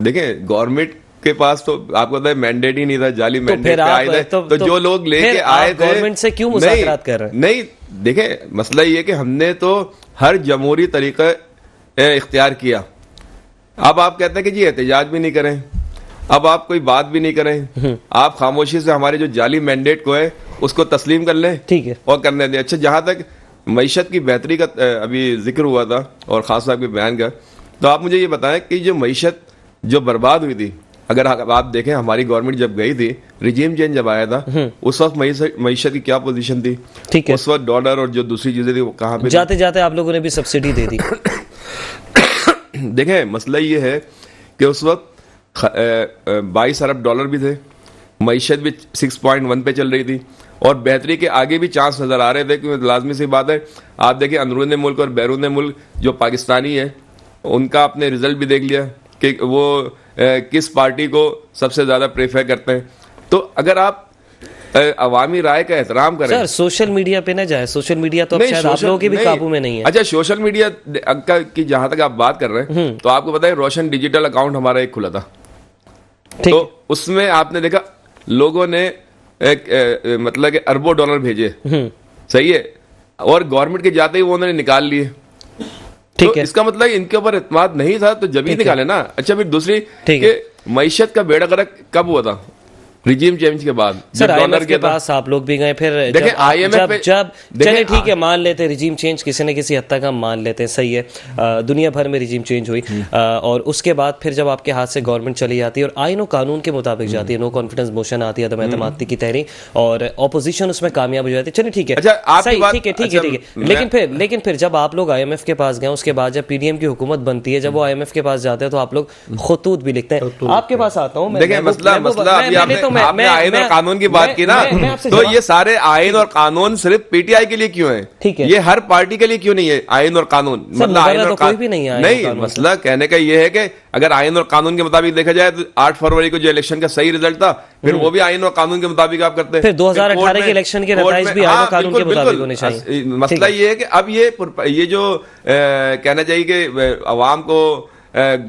देखें गवर्नमेंट के पास तो आपको पता है मैंडेट ही नहीं था, जाली मैंडेट आए थे तो जो लोग लेके आए थे गवर्नमेंट से क्यों मुज़ाकरात कर रहे हैं? नहीं, देखें मसला ये कि हमने तो हर जमहूरी तरीका इख्तियार किया। अब आप कहते हैं कि जी एहतजाज भी नहीं करें, अब आप कोई बात भी नहीं करें, आप खामोशी से हमारे जो जाली मैंडेट को है उसको तस्लीम कर लें, ठीक है, और करने दें। अच्छा, जहां तक मईशत की बेहतरी का अभी जिक्र हुआ था और खान साहब के बयान का, तो आप मुझे ये बताएं कि जो मईशत जो बर्बाद हुई थी, अगर आप देखें हमारी गवर्नमेंट जब गई थी, रिजीम चेंज जब आया था, उस वक्त मईशत की क्या पोजीशन थी? ठीक है, उस वक्त डॉलर और जो दूसरी चीजें थी वो कहाँ पे? जाते जाते आप लोगों ने भी सब्सिडी दे दी। देखें मसला ये है कि उस वक्त 22 अरब डॉलर भी थे, मईशत भी 6.1 पे चल रही थी और बेहतरी के आगे भी चांस नजर आ रहे थे। क्योंकि लाजमी सी बात है, आप देखें अंदरूनी मुल्क और बैरून मुल्क जो पाकिस्तानी है उनका आपने रिजल्ट भी देख लिया कि वो किस पार्टी को सबसे ज्यादा प्रेफर करते हैं। तो अगर आप अवामी राय का एहतराम करें, सर सोशल मीडिया पे ना जाए, सोशल मीडिया तो शायद आप लोगों के भी काबू में नहीं है। अच्छा, सोशल मीडिया की जहां तक आप बात कर रहे हैं, तो आपको पता है रोशन डिजिटल अकाउंट हमारा एक खुला था, तो उसमें आपने देखा लोगों ने मतलब कि अरबों डॉलर भेजे, सही है, और गवर्नमेंट के जाते ही वो उन्होंने निकाल लिए। तो इसका मतलब इनके ऊपर इत्मीनान नहीं था तो जब ही निकाले ना। अच्छा, फिर दूसरी कि मईशत का बेड़ा गर्क कब हुआ था? रिजीम चेंज के बाद सर जब डॉलर IMF के पास आप लोग भी गए, फिर देखिए, जब आप- IMF जब पे- जब देखिए, चलिए ठीक है, मान लेते हैं रिजीम चेंज किसी न किसी हद तक हम मान लेते हैं, सही है, दुनिया भर में रिजीम चेंज हुई, और उसके बाद फिर जब आपके हाथ से गवर्नमेंट चली जाती है और आईन और कानून के मुताबिक जाती है, नो कॉन्फिडेंस मोशन आती है, अदम एतमादी की तहरीक, और ऑपोजिशन उसमें कामयाब हो जाती है, चलिए ठीक है, अच्छा, आपकी सही, बात- ठीक है, ठीक है, अच्छा, ठीक है, मैं- लेकिन फिर जब आप लोग IMF के पास गए, उसके बाद जब PDM की हुकूमत बनती है, जब वो IMF के पास जाते हैं तो आप लोग खतूत भी लिखते हैं। आपके पास आता हूँ मैं, देखिए, मसला अभी आपने आइन और कानून की बात की ना, तो ये सारे आइन और कानून सिर्फ PTI के लिए क्यों है? ठीक है। ये हर पार्टी के लिए क्यों नहीं है आइन और कानून? मतलब आइन और कोई भी नहीं है आइन और नहीं, कानून मसला कहने का ये है कि अगर आइन और कानून के मुताबिक देखा जाए तो 8 फरवरी को जो इलेक्शन का सही रिजल्ट था, फिर वो भी आइन और कानून के मुताबिक आप करते हैं। फिर 2018 के इलेक्शन के नतीजे भी आइन और कानून के मुताबिक होने चाहिए। मसला ये है कि अब ये जो कहना चाहिए कि अवाम को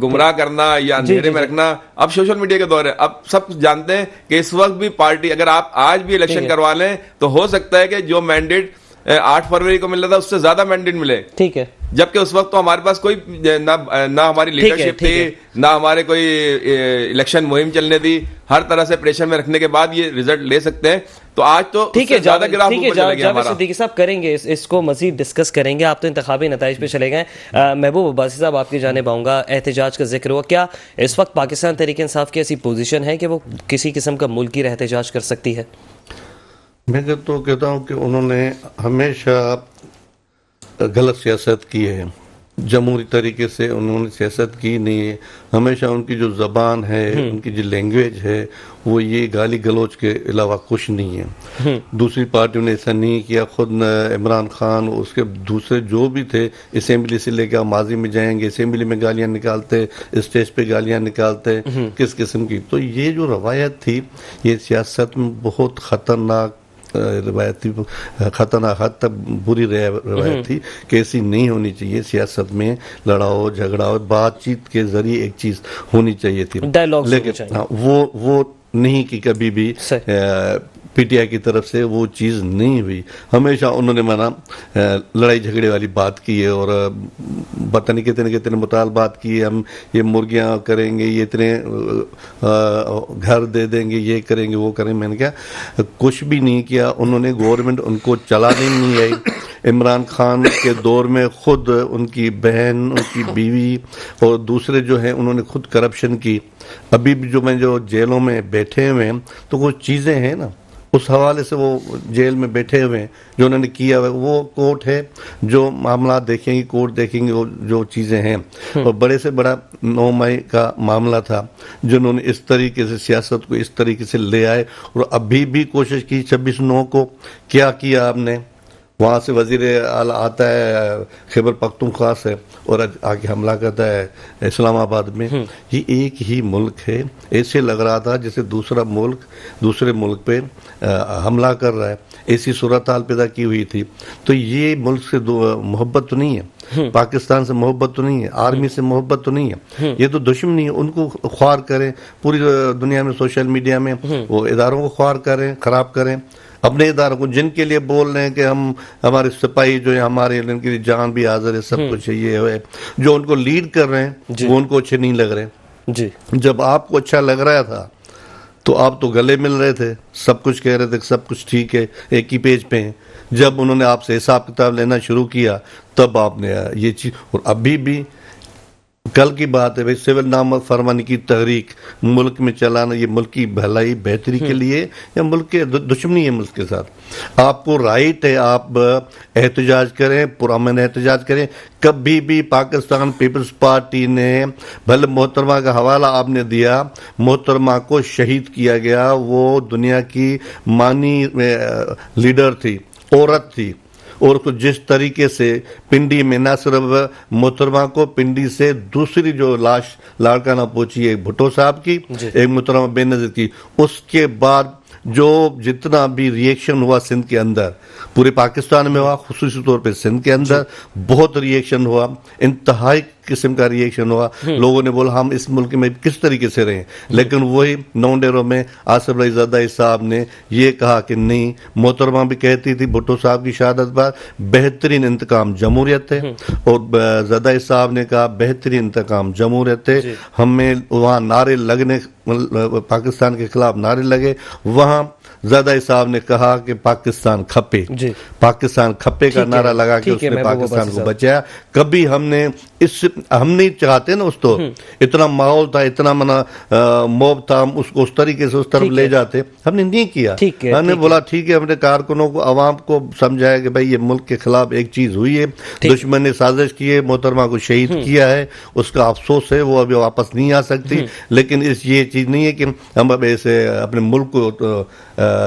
गुमराह करना या अंधेरे में रखना, अब सोशल मीडिया के दौर है, अब सब जानते हैं कि इस वक्त भी पार्टी, अगर आप आज भी इलेक्शन करवा लें तो हो सकता है कि जो मैंडेट 8 फरवरी को मिल रहा था उससे ज्यादा मैंडेट मिले। ठीक है, जबकि उस वक्त तो हमारे पास कोई ना हमारी लीडरशिप थी, ना हमारे कोई इलेक्शन मुहिम चलने दी, हर तरह से प्रेशर में रखने के बाद ये रिजल्ट ले सकते हैं। तो आज तो ठीक है, ज्यादा ग्राफ ऊपर चला गया हमारा। सिद्दीकी साहब करेंगे इसको मजीद डिस्कस करेंगे, आप तो इंतखाबी नताइज पे चले गए। महबूब अब्बासी साहब, आपकी जानिब आऊंगा, एहतजाज का जिक्र हुआ, क्या इस वक्त पाकिस्तान तहरीक इंसाफ की ऐसी पोजीशन है कि वो किसी किस्म का मुल्की एहतजाज कर सकती है? मैं तो कहता हूँ कि उन्होंने हमेशा गलत सियासत की है, जमहूरी तरीके से उन्होंने सियासत की नहीं है। हमेशा उनकी जो ज़बान है, उनकी जो लैंग्वेज है, वो ये गाली गलोच के अलावा कुछ नहीं है। दूसरी पार्टियों ने ऐसा नहीं किया। खुद इमरान खान, उसके दूसरे जो भी थे, असेंबली से लेकर माजी में जाएंगे, असेंबली में गालियां निकालते, स्टेज पे गालियां निकालते, किस किस्म की। तो ये जो रवायत थी, ये सियासत में बहुत ख़तरनाक रवायत थी, खतरनाक हद तक बुरी रवायत थी कि ऐसी नहीं होनी चाहिए। सियासत में लड़ाओ झगड़ाओ, बातचीत के जरिए एक चीज होनी चाहिए थी, लेकिन वो नहीं कि कभी भी PTI की तरफ से वो चीज़ नहीं हुई। हमेशा उन्होंने माना लड़ाई झगड़े वाली बात की है, और पता नहीं कितने कितने मुतालबात किए, हम ये मुर्गियां करेंगे, ये इतने घर दे देंगे, ये करेंगे वो करेंगे। मैंने कहा कुछ भी नहीं किया उन्होंने। गवर्नमेंट उनको चलाने नहीं आई। इमरान खान के दौर में खुद उनकी बहन, उनकी बीवी और दूसरे जो हैं, उन्होंने खुद करप्शन की। अभी भी जो जेलों में बैठे हुए हैं, तो कुछ चीज़ें हैं ना, उस हवाले से वो जेल में बैठे हुए हैं, जो उन्होंने किया हुआ वो कोर्ट है, जो मामला देखेंगे कोर्ट देखेंगे वो जो चीज़ें हैं। और बड़े से बड़ा 9 मई का मामला था, जिन्होंने इस तरीके से सियासत को इस तरीके से ले आए, और अभी भी कोशिश की 26/9 को। क्या किया आपने? वहाँ से वजीर आला आता है खैबर पख्तूनख्वा से और आके हमला करता है इस्लामाबाद में। ये एक ही मुल्क है। ऐसे लग रहा था जैसे दूसरा मुल्क दूसरे मुल्क पे हमला कर रहा है, ऐसी सूरत हाल पैदा की हुई थी। तो ये मुल्क से मोहब्बत तो नहीं है, पाकिस्तान से मोहब्बत तो नहीं है, आर्मी से मोहब्बत तो नहीं है, ये तो दुश्मनी है। उनको ख्वार करें पूरी दुनिया में, सोशल मीडिया में वो इदारों को ख्वार करें, खराब करें अपने इदारों को, जिनके लिए बोल रहे हैं कि हम हमारे सिपाही जो है हमारे, इनकी जान भी हाजिर है, सब कुछ ये है। जो उनको लीड कर रहे हैं वो उनको अच्छे नहीं लग रहे जी। जब आपको अच्छा लग रहा था तो आप तो गले मिल रहे थे, सब कुछ कह रहे थे, सब कुछ ठीक है, एक ही पेज पे हैं। जब उन्होंने आपसे हिसाब किताब लेना शुरू किया तब आपने ये चीज। और अभी भी कल की बात है भाई, सिविल नाम फरमानी की तहरीक मुल्क में चलाना, ये मुल्क की भलाई बेहतरी के लिए या मुल्क के दुश्मनी है मुल्क के साथ? आपको राइट है, आप एहतजाज करें, पुरअमन एहतजाज करें। कभी भी पाकिस्तान पीपल्स पार्टी ने, भले मोहतरमा का हवाला आपने दिया, मोहतरमा को शहीद किया गया, वो दुनिया की मानी लीडर थी, औरत थी, और उसको जिस तरीके से पिंडी में न सिर्फ मोहतरमा को, पिंडी से दूसरी जो लाश लाड़काना पहुंची है भुट्टो साहब की, एक मोहतरमा बेनज़ीर की, उसके बाद जो जितना भी रिएक्शन हुआ सिंध के अंदर, पूरे पाकिस्तान में हुआ, खुसूसी तौर पे सिंध के अंदर बहुत रिएक्शन हुआ, इंतहाई किस्म का रिएक्शन हुआ, लोगों ने बोला हम इस मुल्क में किस तरीके से रहें, लेकिन वही 9 डेरों में आसिफ अली ज़रदारी साहब ने ये कहा कि नहीं, मोहतरमा भी कहती थी भुट्टो साहब की शहादत बाद बेहतरीन इंतकाम जमहूरियत है, और ज़रदारी साहब ने कहा बेहतरीन इंतकाम जमहूरियत है। हमें वहाँ नारे लगने, पाकिस्तान के खिलाफ नारे लगे, वहाँ ज़रदारी साहब ने कहा कि पाकिस्तान खपे, पाकिस्तान खपे का नारा लगा के उसने पाकिस्तान को बचाया। कभी हमने हम नहीं चाहते ना उसको, इतना माहौल था, इतना मोब था, हम उसको उस तरीके से उस तरफ ले जाते, हमने नहीं किया। हमने बोला ठीक है, हमने कारकुनों को, आवाम को समझाया कि भाई ये मुल्क के खिलाफ एक चीज हुई है, दुश्मन ने साजिश की है, मोहतरमा को शहीद किया है, उसका अफसोस है, वो अभी वापस नहीं आ सकती, लेकिन ये चीज नहीं है कि हम अब ऐसे अपने मुल्क को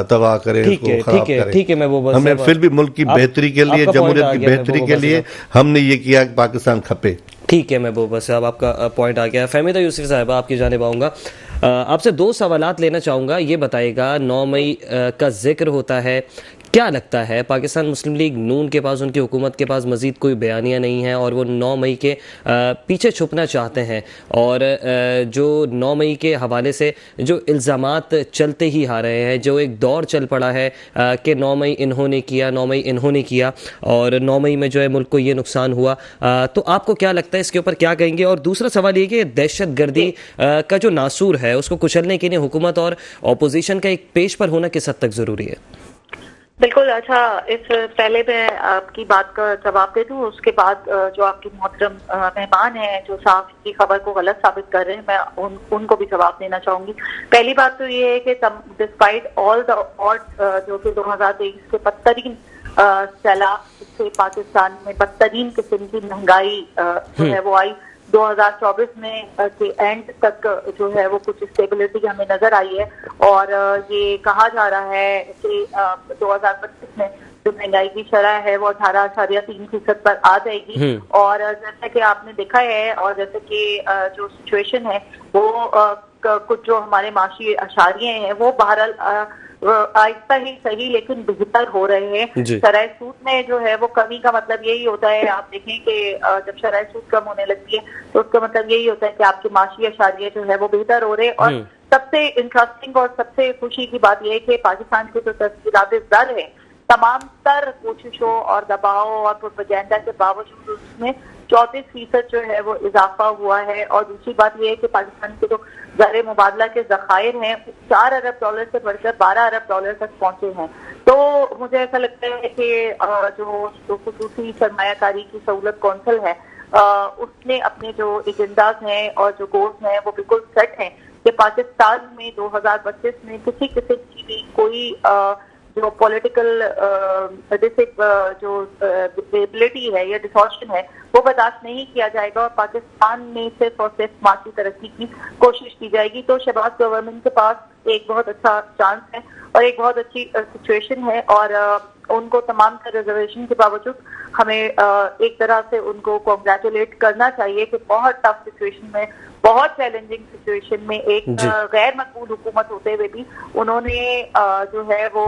तबाह करें, उसको खराब करें। ठीक है, मैं वो हमने फिर भी मुल्क की बेहतरी के लिए, जमहूरियत की बेहतरी के लिए हमने ये किया कि पाकिस्तान खपे। ठीक है, मैं वो बस अब आपका पॉइंट आ गया। फहमीदा यूसुफ साहिबा, आपकी जानिब आऊँगा, आपसे 2 सवालात लेना चाहूँगा। ये बताइएगा, 9 मई का जिक्र होता है, क्या लगता है पाकिस्तान मुस्लिम लीग नून के पास, उनकी हुकूमत के पास मज़ीद कोई बयानियाँ नहीं है और वो 9 मई के पीछे छुपना चाहते हैं, और जो 9 मई के हवाले से जो इल्ज़ामात चलते ही आ रहे हैं, जो एक दौर चल पड़ा है कि 9 मई इन्होंने किया, 9 मई इन्होंने किया, और 9 मई में जो है मुल्क को ये नुकसान हुआ, तो आपको क्या लगता है इसके ऊपर क्या कहेंगे? और दूसरा सवाल ये कि दहशत गर्दी का जो नासूर है उसको कुचलने के लिए हुकूमत और अपोजिशन का एक पेश पर होना किस हद तक ज़रूरी है? बिल्कुल। अच्छा, इस पहले मैं आपकी बात का जवाब दे दूं, उसके बाद जो आपके मोहतरम मेहमान हैं जो साफ की खबर को गलत साबित कर रहे हैं, मैं उनको भी जवाब देना चाहूंगी। पहली बात तो ये है कि डिस्पाइट ऑल द ऑड्स जो कि 2023 के बदतरीन सैलाब से पाकिस्तान में बदतरीन किस्म की महंगाई जो है वो आई, 2024 में के एंड तक जो है वो कुछ स्टेबिलिटी हमें नजर आई है, और ये कहा जा रहा है कि 2025 में जो महंगाई की शरह है वो 18.3% पर आ जाएगी। और जैसे कि आपने देखा है, और जैसे कि जो सिचुएशन है वो कुछ जो हमारे माशी अशारिये हैं वो बहरहाल आहिस्ता ही सही लेकिन बेहतर हो रहे हैं। शरह सूद में जो है वो कमी का मतलब यही होता है, आप देखें कि जब शरह सूद कम होने लगती है तो उसका मतलब यही होता है कि आपके माशी अशारिये जो है वो बेहतर हो रहे हैं। और सबसे इंटरेस्टिंग और सबसे खुशी की बात यह है कि पाकिस्तान के जो तस्वीरात दर है, तमाम तर कोशिशों और दबाव और प्रोपेगेंडा के बावजूद उसमें 34% जो है वो इजाफा हुआ है। और दूसरी बात यह है कि पाकिस्तान के जो ज़र मुबादला के ज़खायर हैं $4 अरब से बढ़कर $12 अरब तक पहुंचे हैं। तो मुझे ऐसा लगता है कि जो खुसूसी सरमायाकारी की सहूलत कौंसिल है उसने अपने जो एजेंडाज हैं और जो गोल्स हैं वो बिल्कुल सेट हैं कि पाकिस्तान में 2025 में किसी किस्म की भी कोई जो पॉलिटिकल जो डिसेबिलिटी है या डिसऑर्शन है वो बर्दाश्त नहीं किया जाएगा, और पाकिस्तान में सिर्फ और सिर्फ माशी तरक्की की कोशिश की जाएगी। तो शहबाज गवर्नमेंट के पास एक बहुत अच्छा चांस है और एक बहुत अच्छी सिचुएशन है, और उनको तमाम रिजर्वेशन के बावजूद हमें एक तरह से उनको कॉन्ग्रेचुलेट करना चाहिए कि बहुत टफ सिचुएशन में, बहुत चैलेंजिंग सिचुएशन में एक गैर मकबूल हुकूमत होते हुए भी उन्होंने जो है वो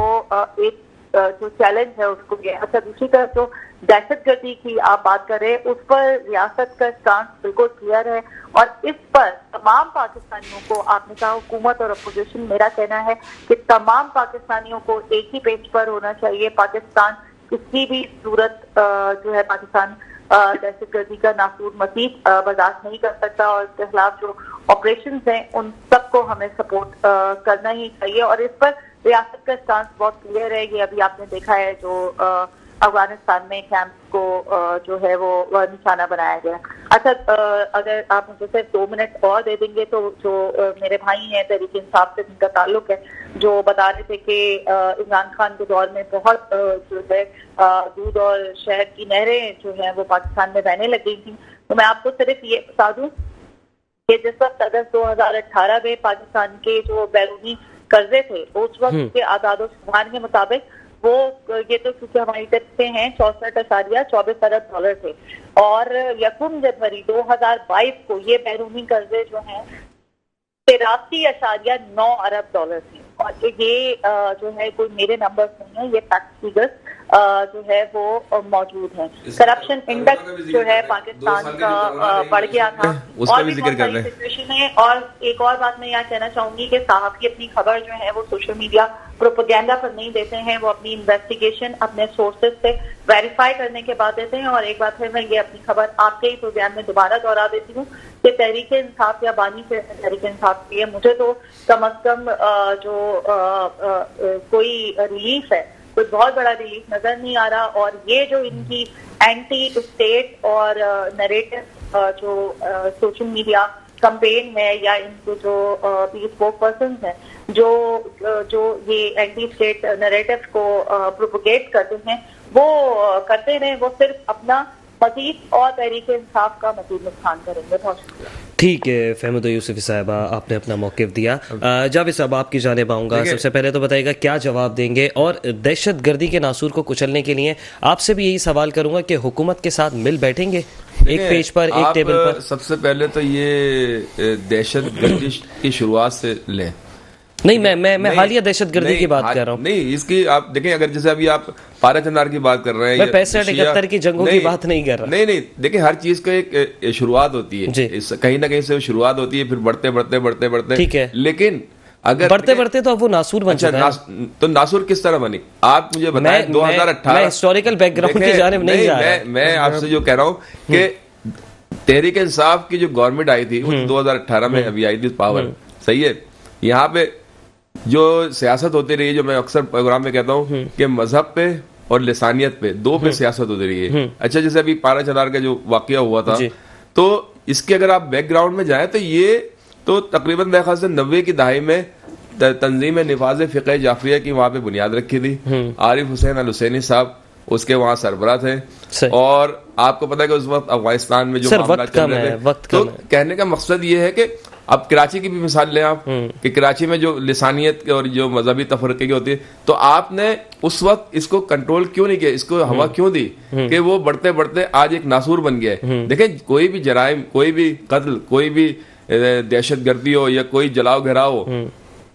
एक जो चैलेंज है उसको किया। अच्छा, दूसरी तरफ जो दहशतगर्दी की आप बात कर रहे हैं उस पर रियासत का स्टांस बिल्कुल क्लियर है, और इस पर तमाम पाकिस्तानियों को, आपने कहा हुकूमत और अपोजिशन, मेरा कहना है कि तमाम पाकिस्तानियों को एक ही पेज पर होना चाहिए। पाकिस्तान किसी भी सूरत जो है पाकिस्तान दहशतगर्दी का नासूर मजीद बर्दाश्त नहीं कर सकता, और इसके खिलाफ जो ऑपरेशन हैं उन सबको हमें सपोर्ट करना ही चाहिए। और इस पर रियासत का स्टांस बहुत क्लियर है। ये अभी आपने देखा है जो अफगानिस्तान में कैंप को जो है वो निशाना बनाया गया। अच्छा, अगर आप मुझे सिर्फ 2 मिनट और दे देंगे तो जो मेरे भाई हैं तहरीक इंसाफ से जिनका ताल्लुक है, जो बता रहे थे कि इमरान खान के दौर में बहुत जो है दूध और शहद की नहरें जो है वो पाकिस्तान में बहने लग गई थी। तो मैं आपको सिर्फ ये बता दूं कि जिस वक्त अगस्त 2018 में पाकिस्तान के जो बैरूनी कर्जे थे उस वक्त के आदाद शुमार के मुताबिक वो ये तो क्योंकि हमारी तरफ से हैं 64.24 अरब डॉलर थे, और 1 जनवरी 2022 को ये बैरूनी कर्जे जो हैं 83.9 अरब डॉलर थे। और ये जो है कोई मेरे नंबर्स नहीं है, ये फैक्ट फिगर्स जो है वो मौजूद है। करप्शन इंडेक्स जो है पाकिस्तान का बढ़ गया था, और भी बहुत सारी सिचुएशन है। और एक और बात मैं यहाँ कहना चाहूंगी कि सहाफ़ी अपनी खबर जो है वो सोशल मीडिया प्रोपेगेंडा पर नहीं देते हैं, वो अपनी इन्वेस्टिगेशन अपने सोर्सेज से वेरीफाई करने के बाद देते हैं। और एक बात है, मैं ये अपनी खबर आपके ही प्रोग्राम में दोबारा दोहरा देती हूँ कि तहरीक इंसाफ या बानी से तहरीक इंसाफ की है, मुझे तो कम अज कम कोई रिलीफ है, कोई बहुत बड़ा रिलीफ नजर नहीं आ रहा। और ये जो इनकी एंटी स्टेट और नैरेटिव जो सोशल मीडिया कैंपेन है, या इनके जो स्पोक पर्सन है जो ये एंटी स्टेट नैरेटिव को प्रोपोगेट करते हैं, वो करते रहे, वो सिर्फ अपना मजीद और तहरीक इंसाफ का मजीद नुकसान करेंगे। बहुत शुक्रिया। ठीक है फहमिदा यूसुफी साहबा, आपने अपना मौक़िफ़ दिया। जावेद साहब, आपकी जानिब आऊँगा। सबसे पहले तो बताइएगा क्या जवाब देंगे, और दहशत गर्दी के नासूर को कुचलने के लिए आपसे भी यही सवाल करूँगा कि हुकूमत के साथ मिल बैठेंगे एक पेज पर, एक टेबल पर? सबसे पहले तो ये दहशत गर्दी की शुरुआत से लें। नहीं, मैं हालिया दहशत गर्दी की बात कर रहा हूँ। नहीं, इसकी आप देखें, अगर जैसे अभी आप पारा चनार की बात कर रहे हैं, मैं 65-71 की जंगों की बात नहीं कर रहा। नहीं, देखिए हर चीज का एक शुरुआत होती है, कहीं ना कहीं से शुरुआत होती है, फिर बढ़ते, ठीक है। लेकिन अगर बढ़ते तो अब वो नासूर बन जाता है। तो नासूर किस तरह बनी, आप मुझे बताएं। 2018 हिस्टोरिकल बैकग्राउंड की जानिब नहीं जा रहा। मैं आपसे जो कह रहा हूँ कि तहरीक इंसाफ की जो गवर्नमेंट आई थी वो 2018 में अभी आई थी पावर, सही है। यहाँ पे जो सियासत होती रही, जो मैं अक्सर प्रोग्राम में कहता हूँ कि मजहब पे और लिसानियत पे, दो पे सियासत होती रही है। अच्छा, जैसे अभी पारा चनार का जो वाकया हुआ था, तो इसके अगर आप बैकग्राउंड में जाएं तो ये तो तकरीबन मेरे ख्याल से 90 की दहाई में तंजीम निफाज फ़िक़ह जाफरिया की वहां पे बुनियाद रखी थी। आरिफ हुसैन अल हुसैनी साहब उसके वहां सरबराह थे। और आपको पता है कि उस वक्त अफगानिस्तान में जो मामला चल रहे थे, तो कहने का मकसद ये है कि अब कराची की भी मिसाल लें आप, कि कराची में जो लिसानियत और जो मजहबी तफरके की होती है, तो आपने उस वक्त इसको कंट्रोल क्यों नहीं किया, इसको हवा क्यों दी कि वो बढ़ते बढ़ते आज एक नासूर बन गया है। देखें, कोई भी जराइम, कोई भी कत्ल, कोई भी दहशत गर्दी हो या कोई जलाओ घेराव हो,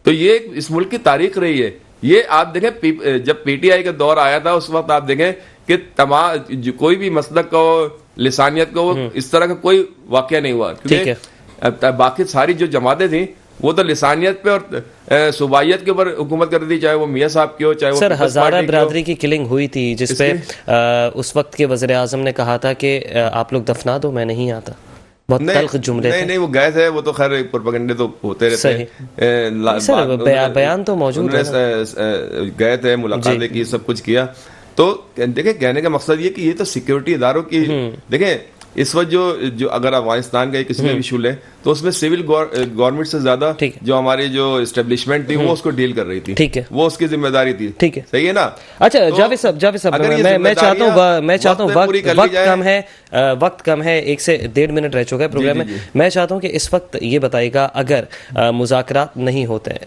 तो ये इस मुल्क की तारीख रही है। ये आप देखें, जब पीटीआई का दौर आया था उस वक्त आप देखें कि तमाम कोई भी मसलक का हो, लिसानियत का हो, इस तरह का कोई वाकया नहीं हुआ, क्योंकि बाकी सारी जो जमातें थी वो तो लिसानियत पे और सूबाइयत के ऊपर हुकूमत कर दी, चाहे वो मियाँ साहब की हो, चाहे सर हज़ारा बिरादरी की किलिंग हुई थी, जिसपे उस वक्त के वज़ीर आज़म ने कहा था कि आप लोग दफना दो, मैं नहीं आता। बहुत तल्ख जुमले थे। नहीं, वो गए थे, वो तो खैर प्रोपेगेंडे तो होते रहते हैं। सर बयान तो मौजूद है, गए थे, मुलाकातें की, सब कुछ किया। तो देखें, कहने का मकसद ये कि ये तो सिक्योरिटी इदारों की, देखें इस वक्त जो अगर अफगानिस्तान का किसी में भी इशू ले, तो उसमें सिविल गवर्नमेंट से ज्यादा जो हमारी जो एस्टेब्लिशमेंट थी वो उसको डील कर रही थी, ठीक है, वो उसकी जिम्मेदारी थी, ठीक है, सही है ना। अच्छा, तो जावेद साहब मैं चाहता हूँ वक्त कम है, 1 से 1.5 मिनट रह चुका है प्रोग्राम में। मैं चाहता हूँ कि इस वक्त ये बताइएगा, अगर मुज़ाकरात नहीं होते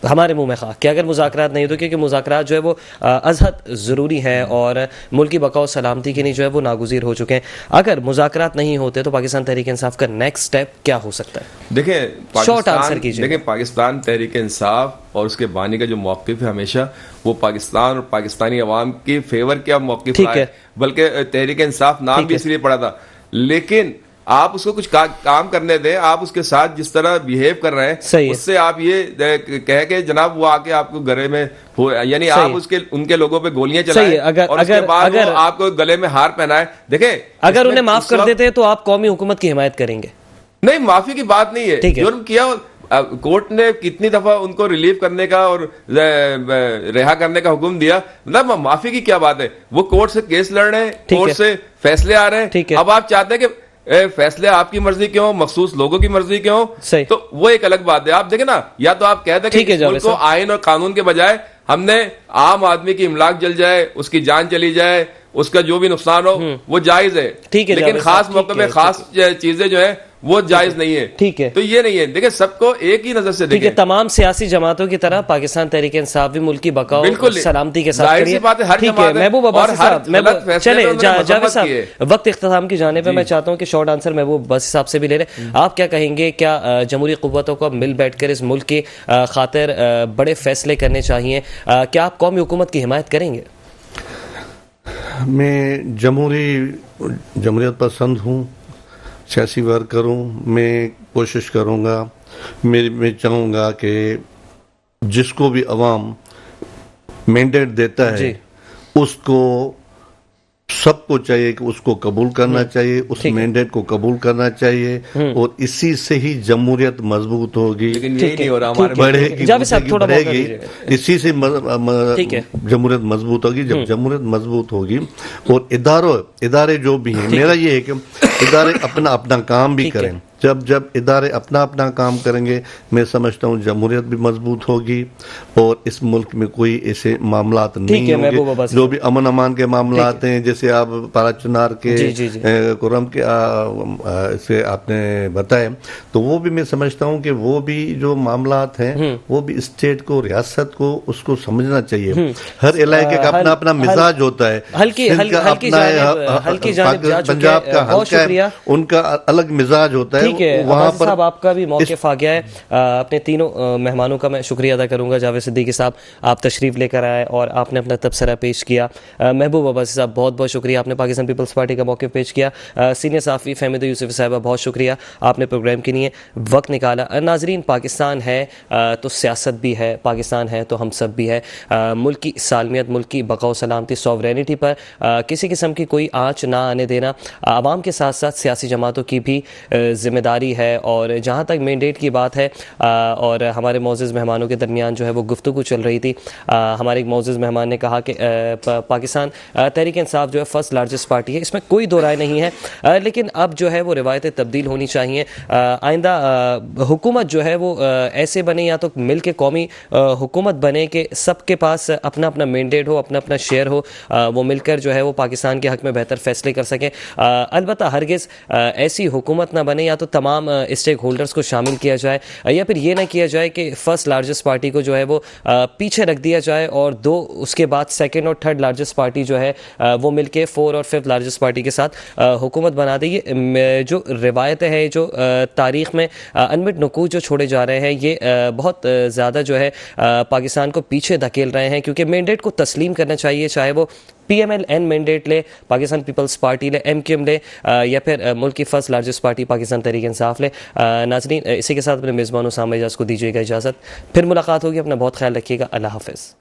हमारे मुंह में खा कि अगर मुज़ाकरात नहीं होते, क्योंकि मुज़ाकरात जो है वो अज़हद ज़रूरी है और मुल्क की बका और सलामती के लिए जो है वो नागुज़ीर हो चुके हैं, अगर मुज़ाकरात नहीं होते तो पाकिस्तान तहरीक इंसाफ का नेक्स्ट स्टेप क्या हो सकता है? देखें, शॉर्ट आंसर कीजिए। देखें, पाकिस्तान तहरीक इंसाफ और उसके बानी का जो मौक़िफ़ है हमेशा वो पाकिस्तान और पाकिस्तानी अवाम के फेवर का मौक़िफ़ रहा है, बल्कि तहरीक इंसाफ नाम भी इसलिए पड़ा था। लेकिन आप उसको कुछ काम करने दें, आप उसके साथ जिस तरह बिहेव कर रहे हैं उससे आप ये कह के जनाब वो आके आपको गले में हो, यानी आप उनके लोगों पे गोलियां चलाएं और उसके बाद वो आपको गले में हार पहनाए। देखें, अगर उन्हें माफ कर देते तो आप कौमी हुकूमत की हिमायत करेंगे? नहीं, माफी की बात नहीं है, जुर्म किया, कोर्ट ने कितनी दफा उनको रिलीव करने का और रिहा करने का हुक्म दिया, मतलब माफी की क्या बात है। वो कोर्ट से केस लड़ रहे हैं, कोर्ट से फैसले आ रहे हैं, अब आप चाहते हैं कि फैसले आपकी मर्जी क्यों, मखसूस लोगों की मर्जी क्यों, तो वो एक अलग बात है। आप देखें ना, या तो आप कहते हैं कि मुल्क को आइन और कानून के बजाय हमने आम आदमी की इमलाक जल जाए, उसकी जान चली जाए, उसका जो भी नुकसान हो वो जायज है, लेकिन खास मौके पे खास चीजें जो है वो जायज नहीं है, ठीक है। तो ये नहीं है, देखिए सबको एक ही नजर से देखें। तमाम सियासी जमातों की तरह पाकिस्तान तहरीक इंसाफ भी मुल्क की बका और सलामती के साथ करिए, ठीक है। महबूब अब्बासी साहब, चले जावेद साहब, वक्त इख्तिताम की जानिब है। मैं चाहता हूँ कि शॉर्ट आंसर महबूब अब्बासी साहब से भी ले लें। आप क्या कहेंगे, क्या जमहूरी क़ुव्वतों को मिल बैठकर इस मुल्क की खातिर बड़े फैसले करने चाहिए? क्या आप कौमी हुकूमत की हिमायत करेंगे? मैं जमहूरियत पसंद हूँ, सियासी वर्कर हूँ। मैं कोशिश करूँगा, मैं चाहूँगा कि जिसको भी अवाम मैंडेट देता है उसको सबको चाहिए कि उसको कबूल करना चाहिए, उस मैंडेट को कबूल करना चाहिए और इसी से ही जमहूरियत मजबूत होगी। लेकिन यही नहीं हो रहा हमारे बढ़ेगी, जावेद साहब थोड़ा मौका बढ़ेगी, दीजिएगा। इसी से जमहूरियत मजबूत होगी। जब जमहूरियत मजबूत होगी और इदारे जो भी हैं, मेरा ये है कि इदारे अपना अपना काम भी करें। जब इदारे अपना अपना काम करेंगे, मैं समझता हूँ जमहूरियत भी मजबूत होगी और इस मुल्क में कोई ऐसे मामलात नहीं होंगे जो भी अमन अमान के मामलात हैं, जैसे आप पारा चुनार के कुरम के से आपने बताए, तो वो भी मैं समझता हूँ कि वो भी जो मामलात हैं वो भी स्टेट को, रियासत को उसको समझना चाहिए। हर इलाके का अपना अपना मिजाज होता है। पंजाब का हल्का है, उनका अलग मिजाज होता है। वहाँ पर साहब आपका भी मौक़िफ़ आ गया है। अपने तीनों मेहमानों का मैं शुक्रिया अदा करूंगा। जावेद सिद्दीकी साहब, आप तशरीफ़ लेकर आए और आपने अपना तबसरा पेश किया। महबूब अब्बासी साहब, बहुत बहुत शुक्रिया, आपने पाकिस्तान पीपल्स पार्टी का मौक़िफ़ पेश किया। सीनियर सहाफ़ी फहमीदा यूसुफ़ साहबा, बहुत शुक्रिया, आपने प्रोग्राम के लिए वक्त निकाला। नाज़रीन, पाकिस्तान है तो सियासत भी है, पाकिस्तान है तो हम सब भी है। मुल्क की सालमियत, मुल्क की बक़ा व सलामती, सॉवरेनिटी पर किसी किस्म की कोई आँच ना आने देना आवाम के साथ साथ सियासी जमातों की भी ज़िम्मेदारी है। और जहाँ तक मैंडेट की बात है और हमारे मोअज़्ज़ज़ मेहमानों के दरमियान जो है वो गुफ्तगू चल रही थी, हमारे एक मोअज़्ज़ज़ मेहमान ने कहा कि पाकिस्तान तहरीक इंसाफ जो है फर्स्ट लार्जेस्ट पार्टी है, इसमें कोई दो राय नहीं है। लेकिन अब जो है वो रिवायतें तब्दील होनी चाहिए। आइंदा हुकूमत जो है वो ऐसे बने, या तो मिल के कौमी हुकूमत बने कि सबके पास अपना अपना मैंडेट हो, अपना अपना शेयर हो, वो मिलकर जो है वो पाकिस्तान के हक़ में बेहतर फैसले कर सकें। अलबत्ता हरगिज़ ऐसी हुकूमत ना बने या तो तमाम स्टेक होल्डर्स को शामिल किया जाए, या फिर ये ना किया जाए कि फर्स्ट लार्जेस्ट पार्टी को जो है वो पीछे रख दिया जाए और उसके बाद सेकंड और थर्ड लार्जेस्ट पार्टी जो है वो मिलके फोर्थ और फिफ्थ लार्जेस्ट पार्टी के साथ हुकूमत बना दी। जो रिवायतें हैं, जो तारीख़ में अनमिट नुकूत जो छोड़े जा रहे हैं, ये बहुत ज़्यादा जो है पाकिस्तान को पीछे धकेल रहे हैं, क्योंकि मैंडेट को तस्लीम करना चाहिए, चाहे वो PMLN मैंडेट ले, पाकिस्तान पीपल्स पार्टी ले, MQM ले, या फिर मुल्क की first largest party Pakistan Tehreek Insaf ले। नाज़रीन, इसी के साथ अपने मेज़बान उसामा एजाज को दीजिएगा इजाज़त। फिर मुलाकात होगी, अपना बहुत ख्याल रखिएगा। अल्लाह हाफ़िज़।